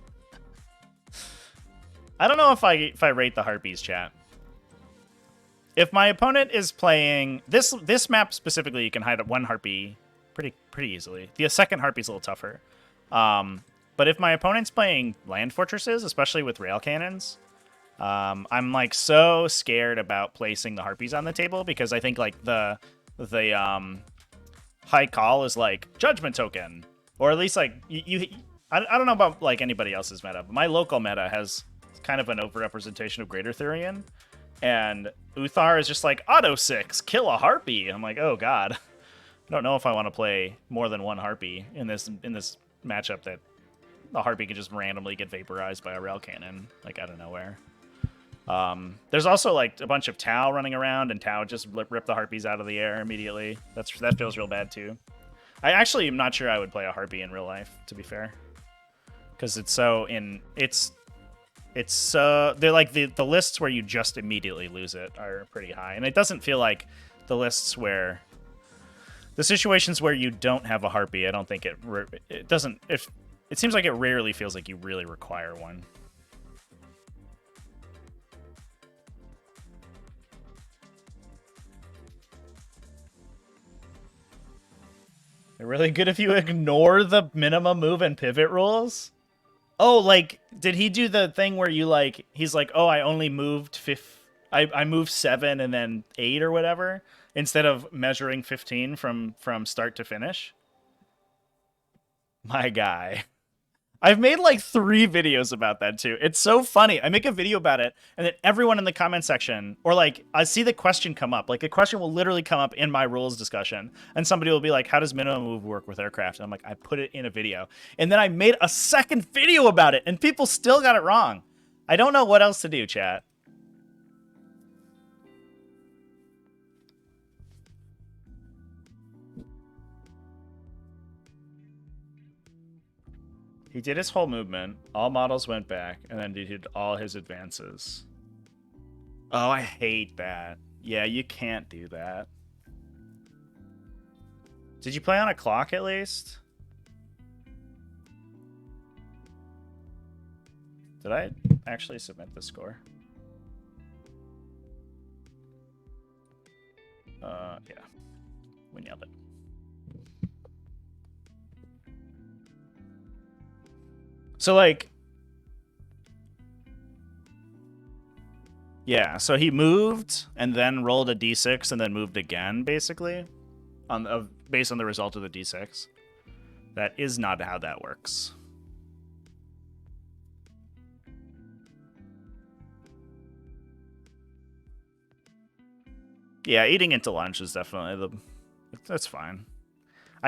I don't know if I rate the Harpies, chat. If my opponent is playing this map specifically, you can hide 1 Harpy pretty easily. The second Harpy's a little tougher. But if my opponent's playing land fortresses, especially with rail cannons, I'm like so scared about placing the Harpies on the table because I think like the high call is like judgment token, or at least like I don't know about like anybody else's meta, but my local meta has kind of an overrepresentation of Greater Thurian, and Uthar is just like auto 6, kill a Harpy. I'm like, oh god, I don't know if I want to play more than 1 Harpy in this matchup that the Harpy can just randomly get vaporized by a rail cannon like out of nowhere. There's also like a bunch of Tau running around, and Tau just rip the Harpies out of the air immediately. That feels real bad too. I actually am not sure I would play a Harpy in real life, to be fair, because it's so they're like the lists where you just immediately lose it are pretty high, and it doesn't feel like the lists where the situations where you don't have a Harpy. I don't think it doesn't. If it seems like it rarely feels like you really require one. They're really good if you ignore the minimum move and pivot rules. Oh, like, did he do the thing where you like, he's like, oh, I only moved I moved 7 and then 8 or whatever, instead of measuring 15 from start to finish? My guy. I've made like 3 videos about that too. It's so funny. I make a video about it, and then everyone in the comment section, or like I see the question come up. Like the question will literally come up in my rules discussion, and somebody will be like, how does minimum move work with aircraft? And I'm like, I put it in a video. And then I made a second video about it, and people still got it wrong. I don't know what else to do, chat. He did his whole movement, all models went back, and then did all his advances. Oh, I hate that. Yeah, you can't do that. Did you play on a clock at least? Did I actually submit the score? Yeah. We nailed it. So, like, yeah, so he moved and then rolled a d6 and then moved again, basically, based on the result of the d6. That is not how that works. Yeah, eating into lunch is definitely that's fine.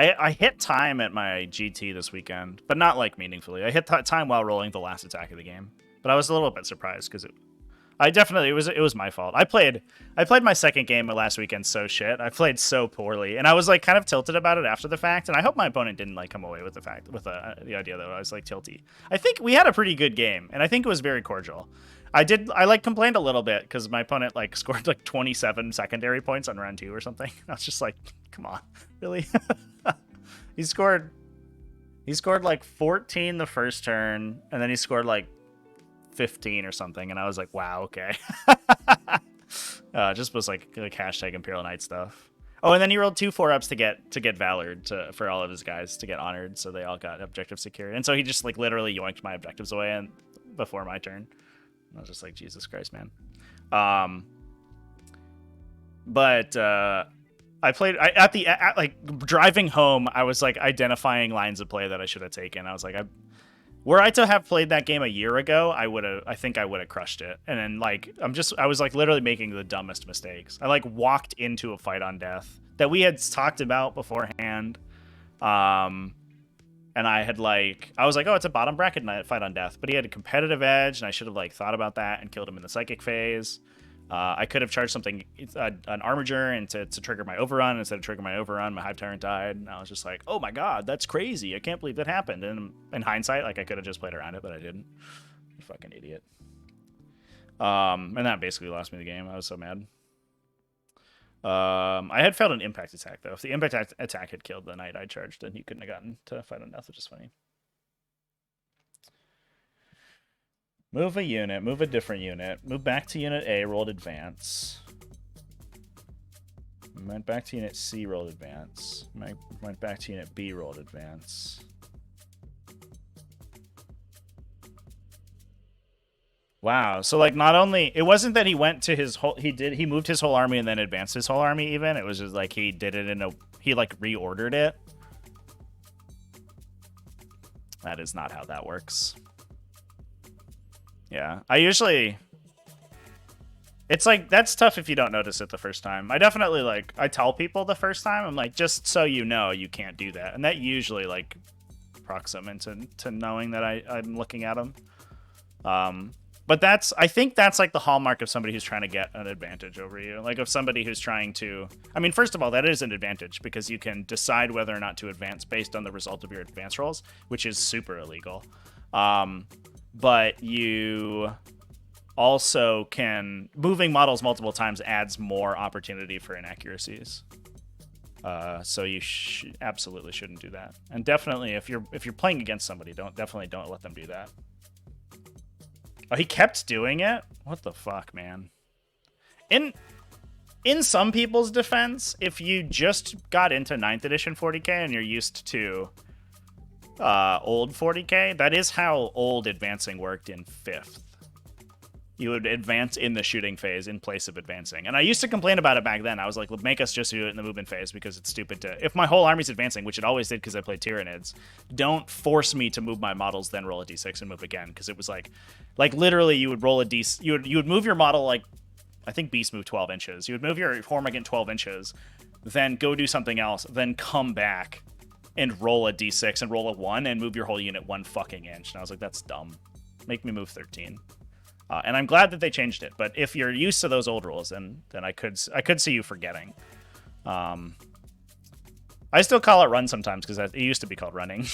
I hit time at my GT this weekend, but not like meaningfully. I hit time while rolling the last attack of the game, but I was a little bit surprised because it was my fault. I played my second game last weekend so shit. I played so poorly, and I was like kind of tilted about it after the fact. And I hope my opponent didn't like come away with the idea that I was like tilty. I think we had a pretty good game, and I think it was very cordial. I like complained a little bit because my opponent like scored like 27 secondary points on round 2 or something. I was just like, come on, really? He scored like 14 the first turn, and then he scored like 15 or something, and I was like, wow, okay. Just was like hashtag Imperial Knight stuff. Oh, and then he rolled 2 4-ups to get Valored for all of his guys to get honored, so they all got objectives secured. And so he just like literally yoinked my objectives away and before my turn. I was just like, Jesus Christ, man. But I played like driving home. I was like identifying lines of play that I should have taken. I was like, were I to have played that game a year ago, I think I would have crushed it. And then like I was like literally making the dumbest mistakes. I like walked into a fight on death that we had talked about beforehand. And I was like, oh, it's a bottom bracket fight on death, but he had a competitive edge, and I should have like thought about that and killed him in the psychic phase. I could have charged something, an Armiger, and to trigger my overrun. Instead of triggering my overrun, my Hive Tyrant died, and I was just like, oh my god, that's crazy. I can't believe that happened. And in hindsight, like I could have just played around it, but I didn't. You fucking idiot. And that basically lost me the game. I was so mad. I had failed an impact attack, though. If the impact attack had killed the knight I charged, then he couldn't have gotten to fight on death, which is funny. Move a unit, move a different unit, move back to unit A, rolled advance. Went back to unit C, rolled advance. Went back to unit B, rolled advance. Wow. So like not only it wasn't that he went to his whole he moved his whole army and then advanced his whole army even. It was just like he did it in a he like reordered it. That is not how that works. Yeah. I usually it's like that's tough if you don't notice it the first time. I definitely like I tell people the first time, I'm like, just so you know you can't do that. And that usually like procs them into knowing that I'm looking at them. But I think that's like the hallmark of somebody who's trying to get an advantage over you. Like of somebody who's trying to, I mean, first of all, that is an advantage because you can decide whether or not to advance based on the result of your advance rolls, which is super illegal. But you also can, moving models multiple times adds more opportunity for inaccuracies. So you absolutely shouldn't do that. And definitely if you're playing against somebody, definitely don't let them do that. Oh, he kept doing it? What the fuck, man? In some people's defense, if you just got into 9th edition 40k and you're used to old 40k, that is how old advancing worked in 5th. You would advance in the shooting phase in place of advancing. And I used to complain about it back then. I was like, make us just do it in the movement phase because it's stupid to... If my whole army's advancing, which it always did because I played Tyranids, don't force me to move my models, then roll a d6 and move again. Because it was like literally you would roll a d... You would move your model like... I think Beast moved 12 inches. You would move your Hormigant 12 inches, then go do something else, then come back and roll a d6 and roll a 1 and move your whole unit 1 fucking inch. And I was like, that's dumb. Make me move 13. And I'm glad that they changed it. But if you're used to those old rules, then I could see you forgetting. I still call it run sometimes because it used to be called running.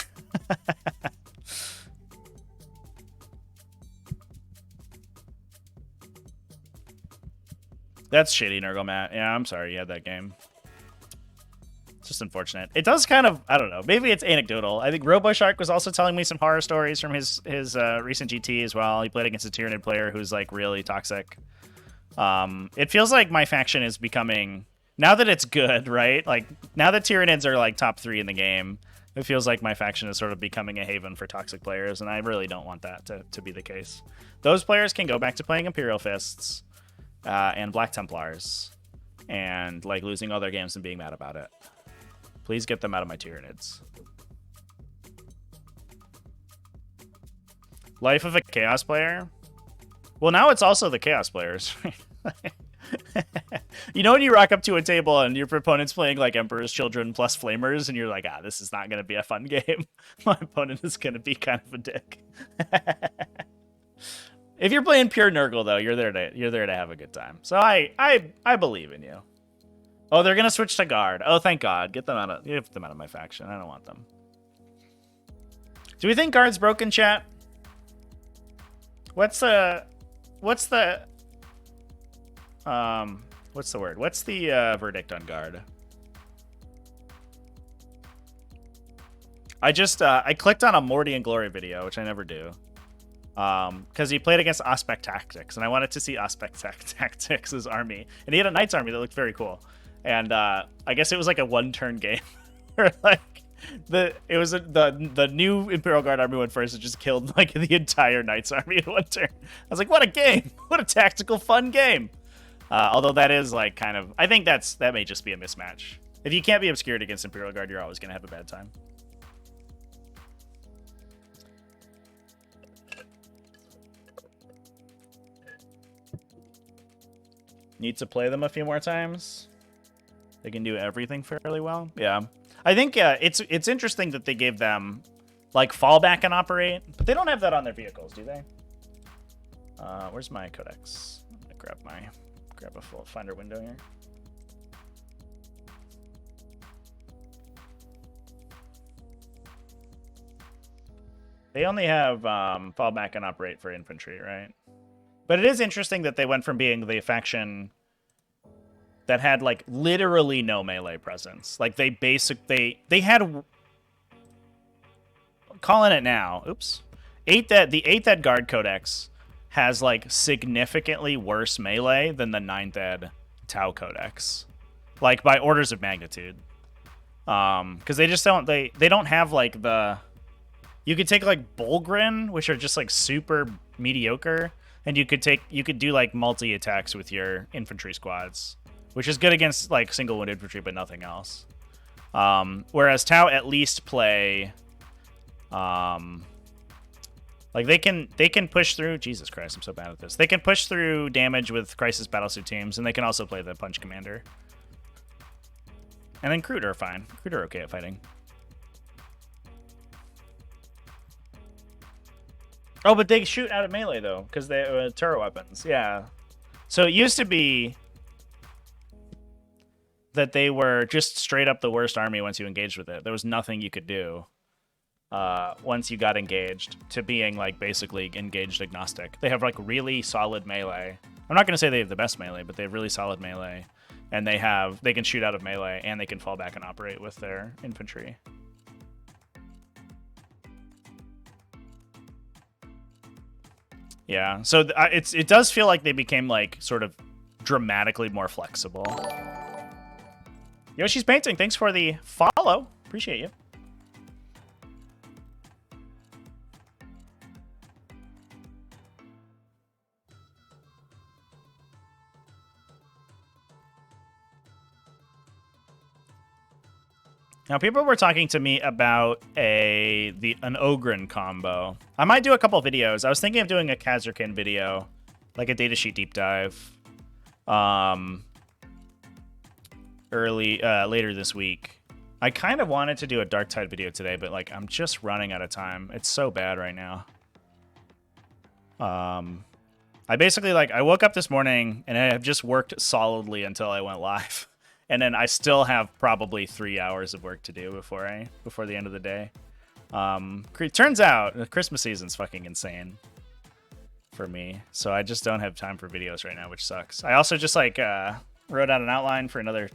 That's shitty, Nergomat. Yeah, I'm sorry you had that game. It's just unfortunate. It does kind of, I don't know, maybe it's anecdotal. I think RoboShark was also telling me some horror stories from his recent GT as well. He played against a Tyranid player who's like really toxic. It feels like my faction is becoming, now that it's good, right? Like now that Tyranids are like top 3 in the game, it feels like my faction is sort of becoming a haven for toxic players, and I really don't want that to be the case. Those players can go back to playing Imperial Fists and Black Templars and like losing all their games and being mad about it. Please get them out of my Tyranids. Life of a Chaos player? Well, now it's also the Chaos players. You know when you rock up to a table and your opponent's playing like Emperor's Children plus Flamers and you're like, this is not going to be a fun game. My opponent is going to be kind of a dick. If you're playing pure Nurgle, though, you're there to have a good time. So I believe in you. Oh, they're gonna switch to guard. Oh, thank God. Get them out of my faction. I don't want them. Do we think guard's broken, chat? What's the word? What's the verdict on guard? I clicked on a Morty and Glory video, which I never do. Because he played against Aspect Tactics, and I wanted to see Aspect Tactics' army. And he had a Knight's army that looked very cool. And I guess it was like a one-turn game. Where like the new Imperial Guard army went first and just killed like the entire Knight's army in one turn. I was like, what a game! What a tactical fun game! Although that is like kind of, I think that may just be a mismatch. If you can't be obscured against Imperial Guard, you're always gonna have a bad time. Need to play them a few more times. They can do everything fairly well. Yeah. I think it's interesting that they gave them like fallback and operate, but they don't have that on their vehicles, do they? Where's my codex? I'm gonna grab a full finder window here. They only have fallback and operate for infantry, right? But it is interesting that they went from being the faction that had like literally no melee presence. Like they had, calling it now. Oops. The 8th Ed Guard Codex has like significantly worse melee than the 9th Ed Tau Codex, like by orders of magnitude. Because they just they don't have like the. You could take like Bulgrin, which are just like super mediocre, and you could do like multi attacks with your infantry squads, which is good against like single wound infantry, but nothing else. Whereas Tau at least play, like they can push through. Jesus Christ, I'm so bad at this. They can push through damage with Crisis Battlesuit teams, and they can also play the Punch Commander. And then Crude are fine. Crude are okay at fighting. Oh, but they shoot out of melee, though, because they turret weapons. Yeah. So it used to be that they were just straight up the worst army once you engaged with it. There was nothing you could do once you got engaged, to being, like, basically engaged agnostic. They have, like, really solid melee. I'm not going to say they have the best melee, but they have really solid melee. And they can shoot out of melee, and they can fall back and operate with their infantry. Yeah, so it does feel like they became like sort of dramatically more flexible. Yoshi's Painting, thanks for the follow. Appreciate you. Now, people were talking to me about an Ogren combo. I might do a couple videos. I was thinking of doing a Kazurkin video, like a datasheet deep dive, later this week. I kind of wanted to do a Dark Tide video today, but like I'm just running out of time. It's so bad right now. I basically I woke up this morning and I have just worked solidly until I went live. And then I still have probably 3 hours of work to do before the end of the day. Turns out the Christmas season's fucking insane for me, so I just don't have time for videos right now, which sucks. I also just wrote out an outline for another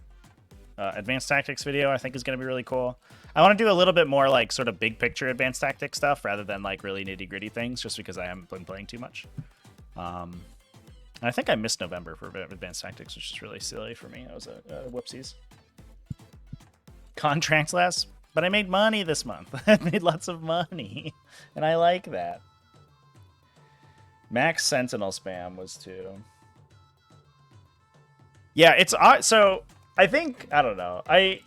advanced tactics video. I think is going to be really cool. I want to do a little bit more like sort of big picture advanced tactics stuff rather than like really nitty gritty things, just because I haven't been playing too much. I think I missed November for advanced tactics, which is really silly for me. That was a whoopsies. Contracts less, but I made money this month. I made lots of money, and I like that. Max Sentinel spam was too. Yeah, it's so I think I don't know. I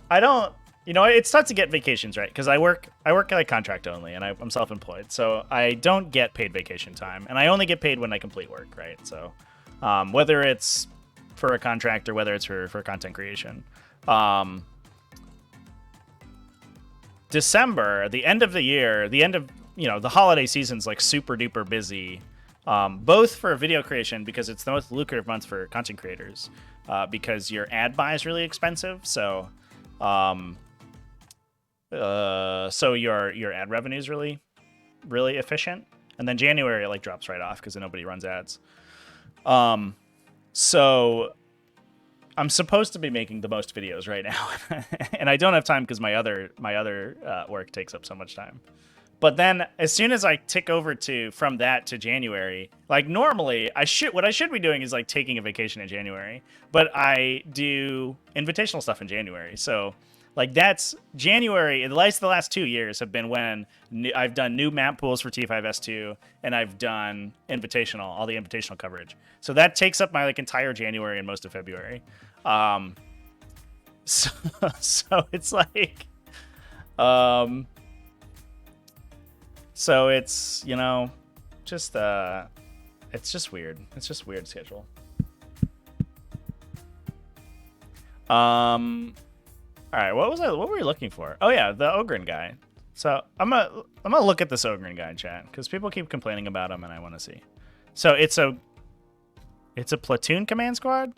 don't. You know, it's tough to get vacations, right? Because I work like contract only, and I'm self-employed, so I don't get paid vacation time, and I only get paid when I complete work, right? So, whether it's for a contract or whether it's for content creation, December, the end of the year, the end of the holiday season's like super duper busy, both for video creation because it's the most lucrative month for content creators, because your ad buy is really expensive, so. So your ad revenue is really, really efficient, and then January it drops right off because nobody runs ads. So I'm supposed to be making the most videos right now, and I don't have time because my other work takes up so much time. But then as soon as I tick over from that to January, normally what I should be doing is taking a vacation in January, but I do invitational stuff in January, so. That's January. The last 2 years have been when I've done new map pools for T5S2, and I've done all the invitational coverage. So that takes up my entire January and most of February. So it's so it's it's just weird. It's just weird schedule. All right, what were we looking for? Oh yeah, the Ogren guy. So I'm gonna look at this Ogren guy in chat because people keep complaining about him and I want to see. So it's a platoon command squad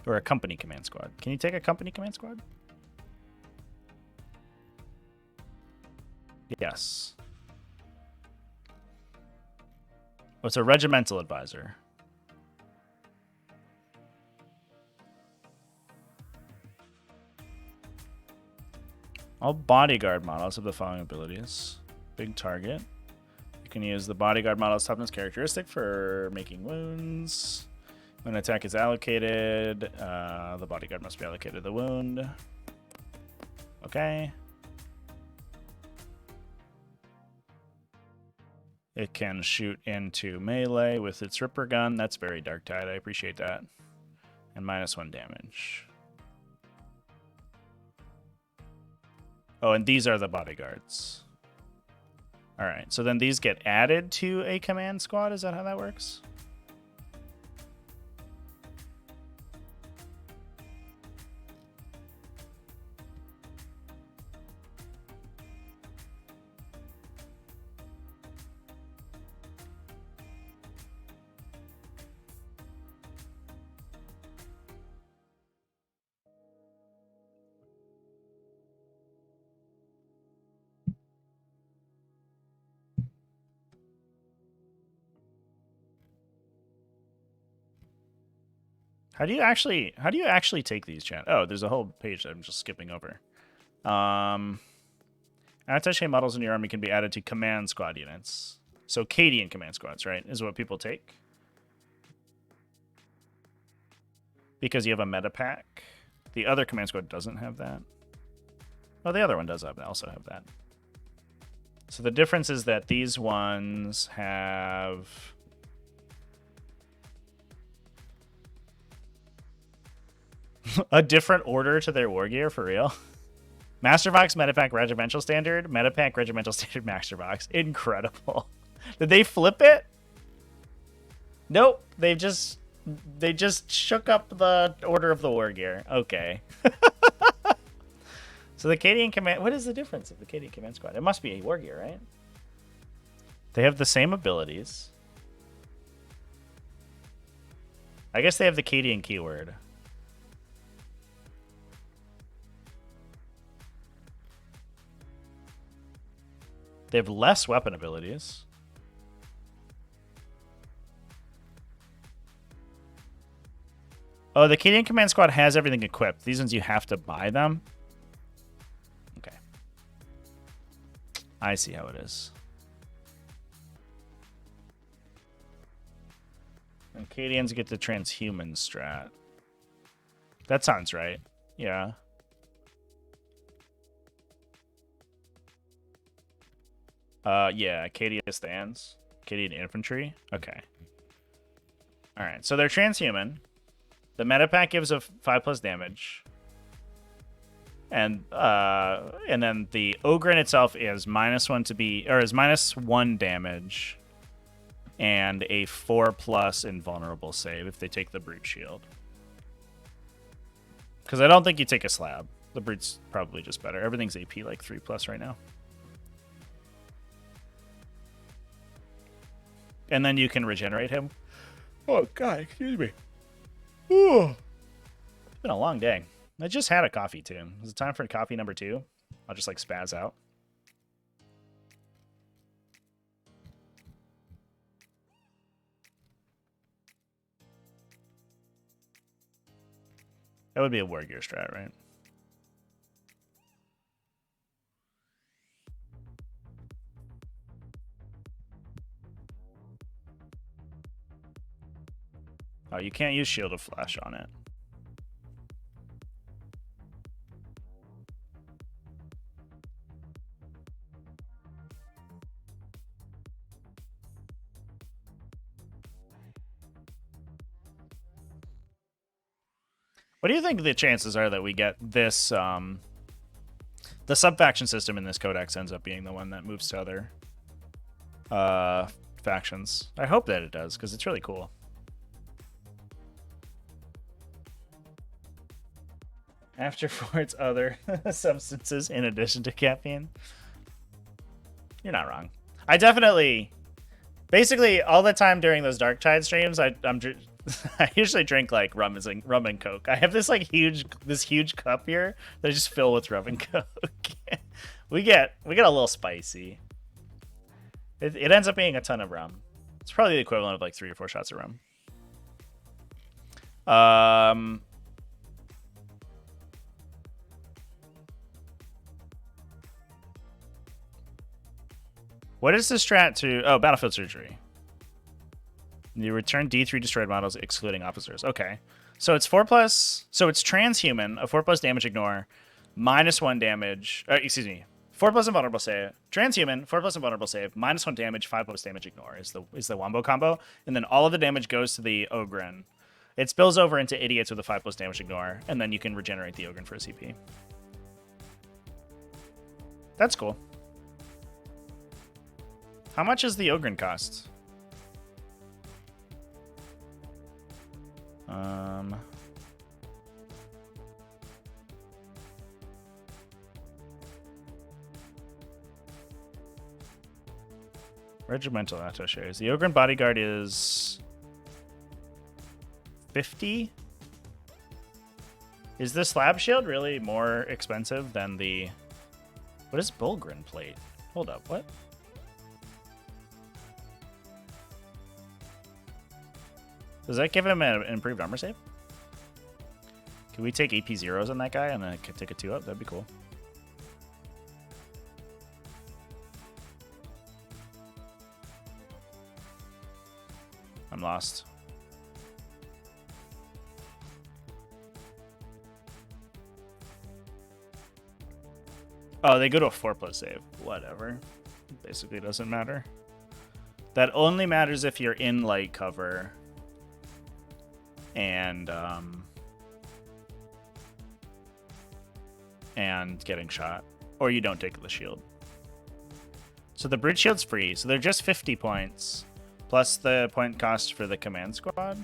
or a company command squad. Can you take a company command squad? Yes. Oh, it's a regimental advisor. All bodyguard models have the following abilities. Big target. You can use the bodyguard model's toughness characteristic for making wounds. When an attack is allocated, the bodyguard must be allocated the wound. Okay. It can shoot into melee with its Ripper gun. That's very Dark Tide. I appreciate that. And -1 damage. Oh, and these are the bodyguards. All right. So then these get added to a command squad. Is that how that works? How do you actually take these, chat? Oh, there's a whole page that I'm just skipping over. Attaché models in your army can be added to command squad units. So Cadian command squads, right, is what people take. Because you have a meta pack. The other command squad doesn't have that. Oh, the other one does also have that. So the difference is that these ones have... a different order to their war gear, for real. Mastervox, Metapack, Regimental Standard, Metapack, Regimental Standard, Mastervox. Incredible. Did they flip it? Nope. They just shook up the order of the war gear. Okay. So the Cadian command, what is the difference of the Cadian command squad? It must be a war gear, right? They have the same abilities. I guess they have the Cadian keyword. They have less weapon abilities. Oh, the Cadian Command Squad has everything equipped. These ones you have to buy them. Okay. I see how it is. And Cadians get the transhuman strat. That sounds right. Yeah. Yeah, Acadia stands. Acadian infantry. Okay. All right, so they're transhuman. The meta pack gives a 5+ damage. And then the Ogren itself is -1 to be, or is -1 damage. And a 4+ invulnerable save if they take the Brute Shield. Because I don't think you take a slab. The Brute's probably just better. Everything's AP like 3+ right now. And then you can regenerate him. Oh, God, excuse me. Ooh. It's been a long day. I just had a coffee, too. Is it time for coffee number 2? I'll just, like, spaz out. That would be a war gear strat, right? Oh, you can't use Shield of Flesh on it. What do you think the chances are that we get this, the sub-faction system in this codex ends up being the one that moves to other factions? I hope that it does, because it's really cool. After for its other substances in addition to caffeine. You're not wrong. I definitely, basically all the time during those Dark Tide streams, I usually drink like rum and Coke. I have this like huge cup here that I just fill with rum and Coke. we get a little spicy. It ends up being a ton of rum. It's probably the equivalent of like 3 or 4 shots of rum. What is the strat to... Oh, Battlefield Surgery. You return D3 destroyed models, excluding officers. Okay. So it's 4+... So it's transhuman, a 4+ damage ignore, -1 damage... excuse me. 4+ invulnerable save. Transhuman, 4+ invulnerable save, -1 damage, 5+ damage ignore is the wombo combo. And then all of the damage goes to the Ogren. It spills over into idiots with a 5+ damage ignore, and then you can regenerate the Ogren for a CP. That's cool. How much does the Ogren cost? Regimental attaches. The Ogren bodyguard is 50. Is the slab shield really more expensive than the... What is Bulgrin plate? Hold up, what? Does that give him an improved armor save? Can we take AP zeros on that guy and then take a 2-up? That'd be cool. I'm lost. Oh, they go to a 4+ save. Whatever. Basically doesn't matter. That only matters if you're in light cover and getting shot, or you don't take the shield. So the bridge shield's free, so they're just 50 points plus the point cost for the command squad,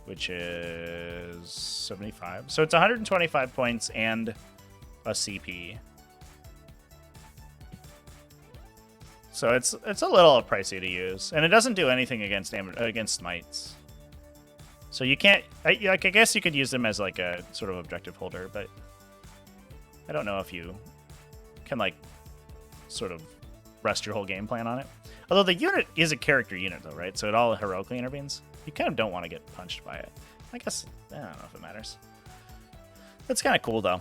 which is 75. So it's 125 points and a CP. So it's a little pricey to use, and it doesn't do anything against smites. So you can't. I guess you could use them as like a sort of objective holder, but I don't know if you can like sort of rest your whole game plan on it. Although the unit is a character unit, though, right? So it all heroically intervenes. You kind of don't want to get punched by it. I guess I don't know if it matters. That's kind of cool, though.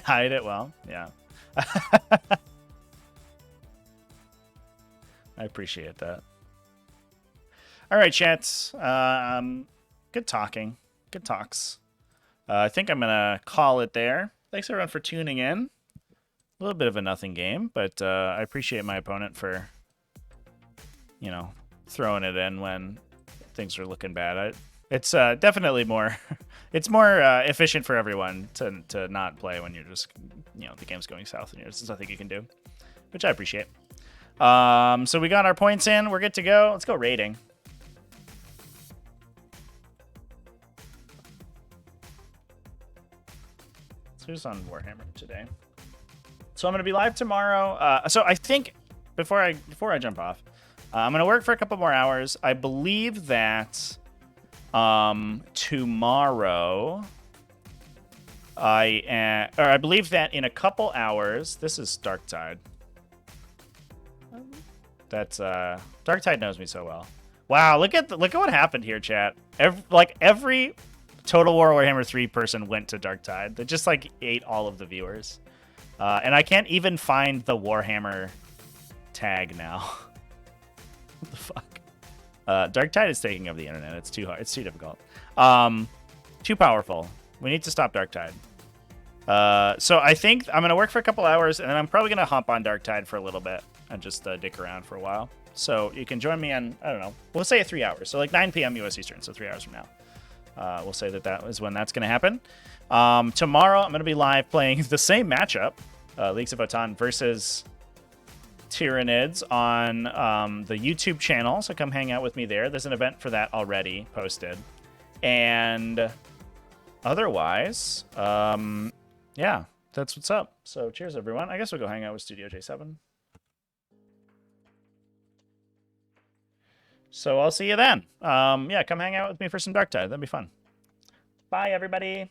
Hide it well, yeah. I appreciate that. All right, chats. Good talking. Good talks. I think I'm gonna call it there. Thanks everyone for tuning in. A little bit of a nothing game, but I appreciate my opponent for, you know, throwing it in when things are looking bad. It's definitely more. It's more efficient for everyone to not play when you're just, you know, the game's going south and there's nothing you can do, which I appreciate. So we got our points in. We're good to go. Let's go rating. So who's on Warhammer today? So I'm gonna be live tomorrow. So I think before I jump off, I'm gonna work for a couple more hours. I believe that tomorrow I believe that in a couple hours. This is Darktide. That's Darktide knows me so well. Wow, look at what happened here, chat. Every Total War Warhammer 3 person went to Darktide. They just like ate all of the viewers. And I can't even find the Warhammer tag now. What the fuck? Darktide is taking over the internet. It's too hard. It's too difficult. Too powerful. We need to stop Darktide. So I think I'm going to work for a couple hours, and then I'm probably going to hop on Darktide for a little bit and just dick around for a while. So you can join me on, I don't know, we'll say 3 hours. So like 9 p.m. US Eastern, so 3 hours from now. We'll say that is when that's going to happen. Tomorrow, I'm going to be live playing the same matchup, Leagues of Votann versus Tyranids on the YouTube channel. So come hang out with me there. There's an event for that already posted. And otherwise, yeah, that's what's up. So cheers, everyone. I guess we'll go hang out with Studio J7. So I'll see you then. Yeah, come hang out with me for some Darktide. That'd be fun. Bye, everybody.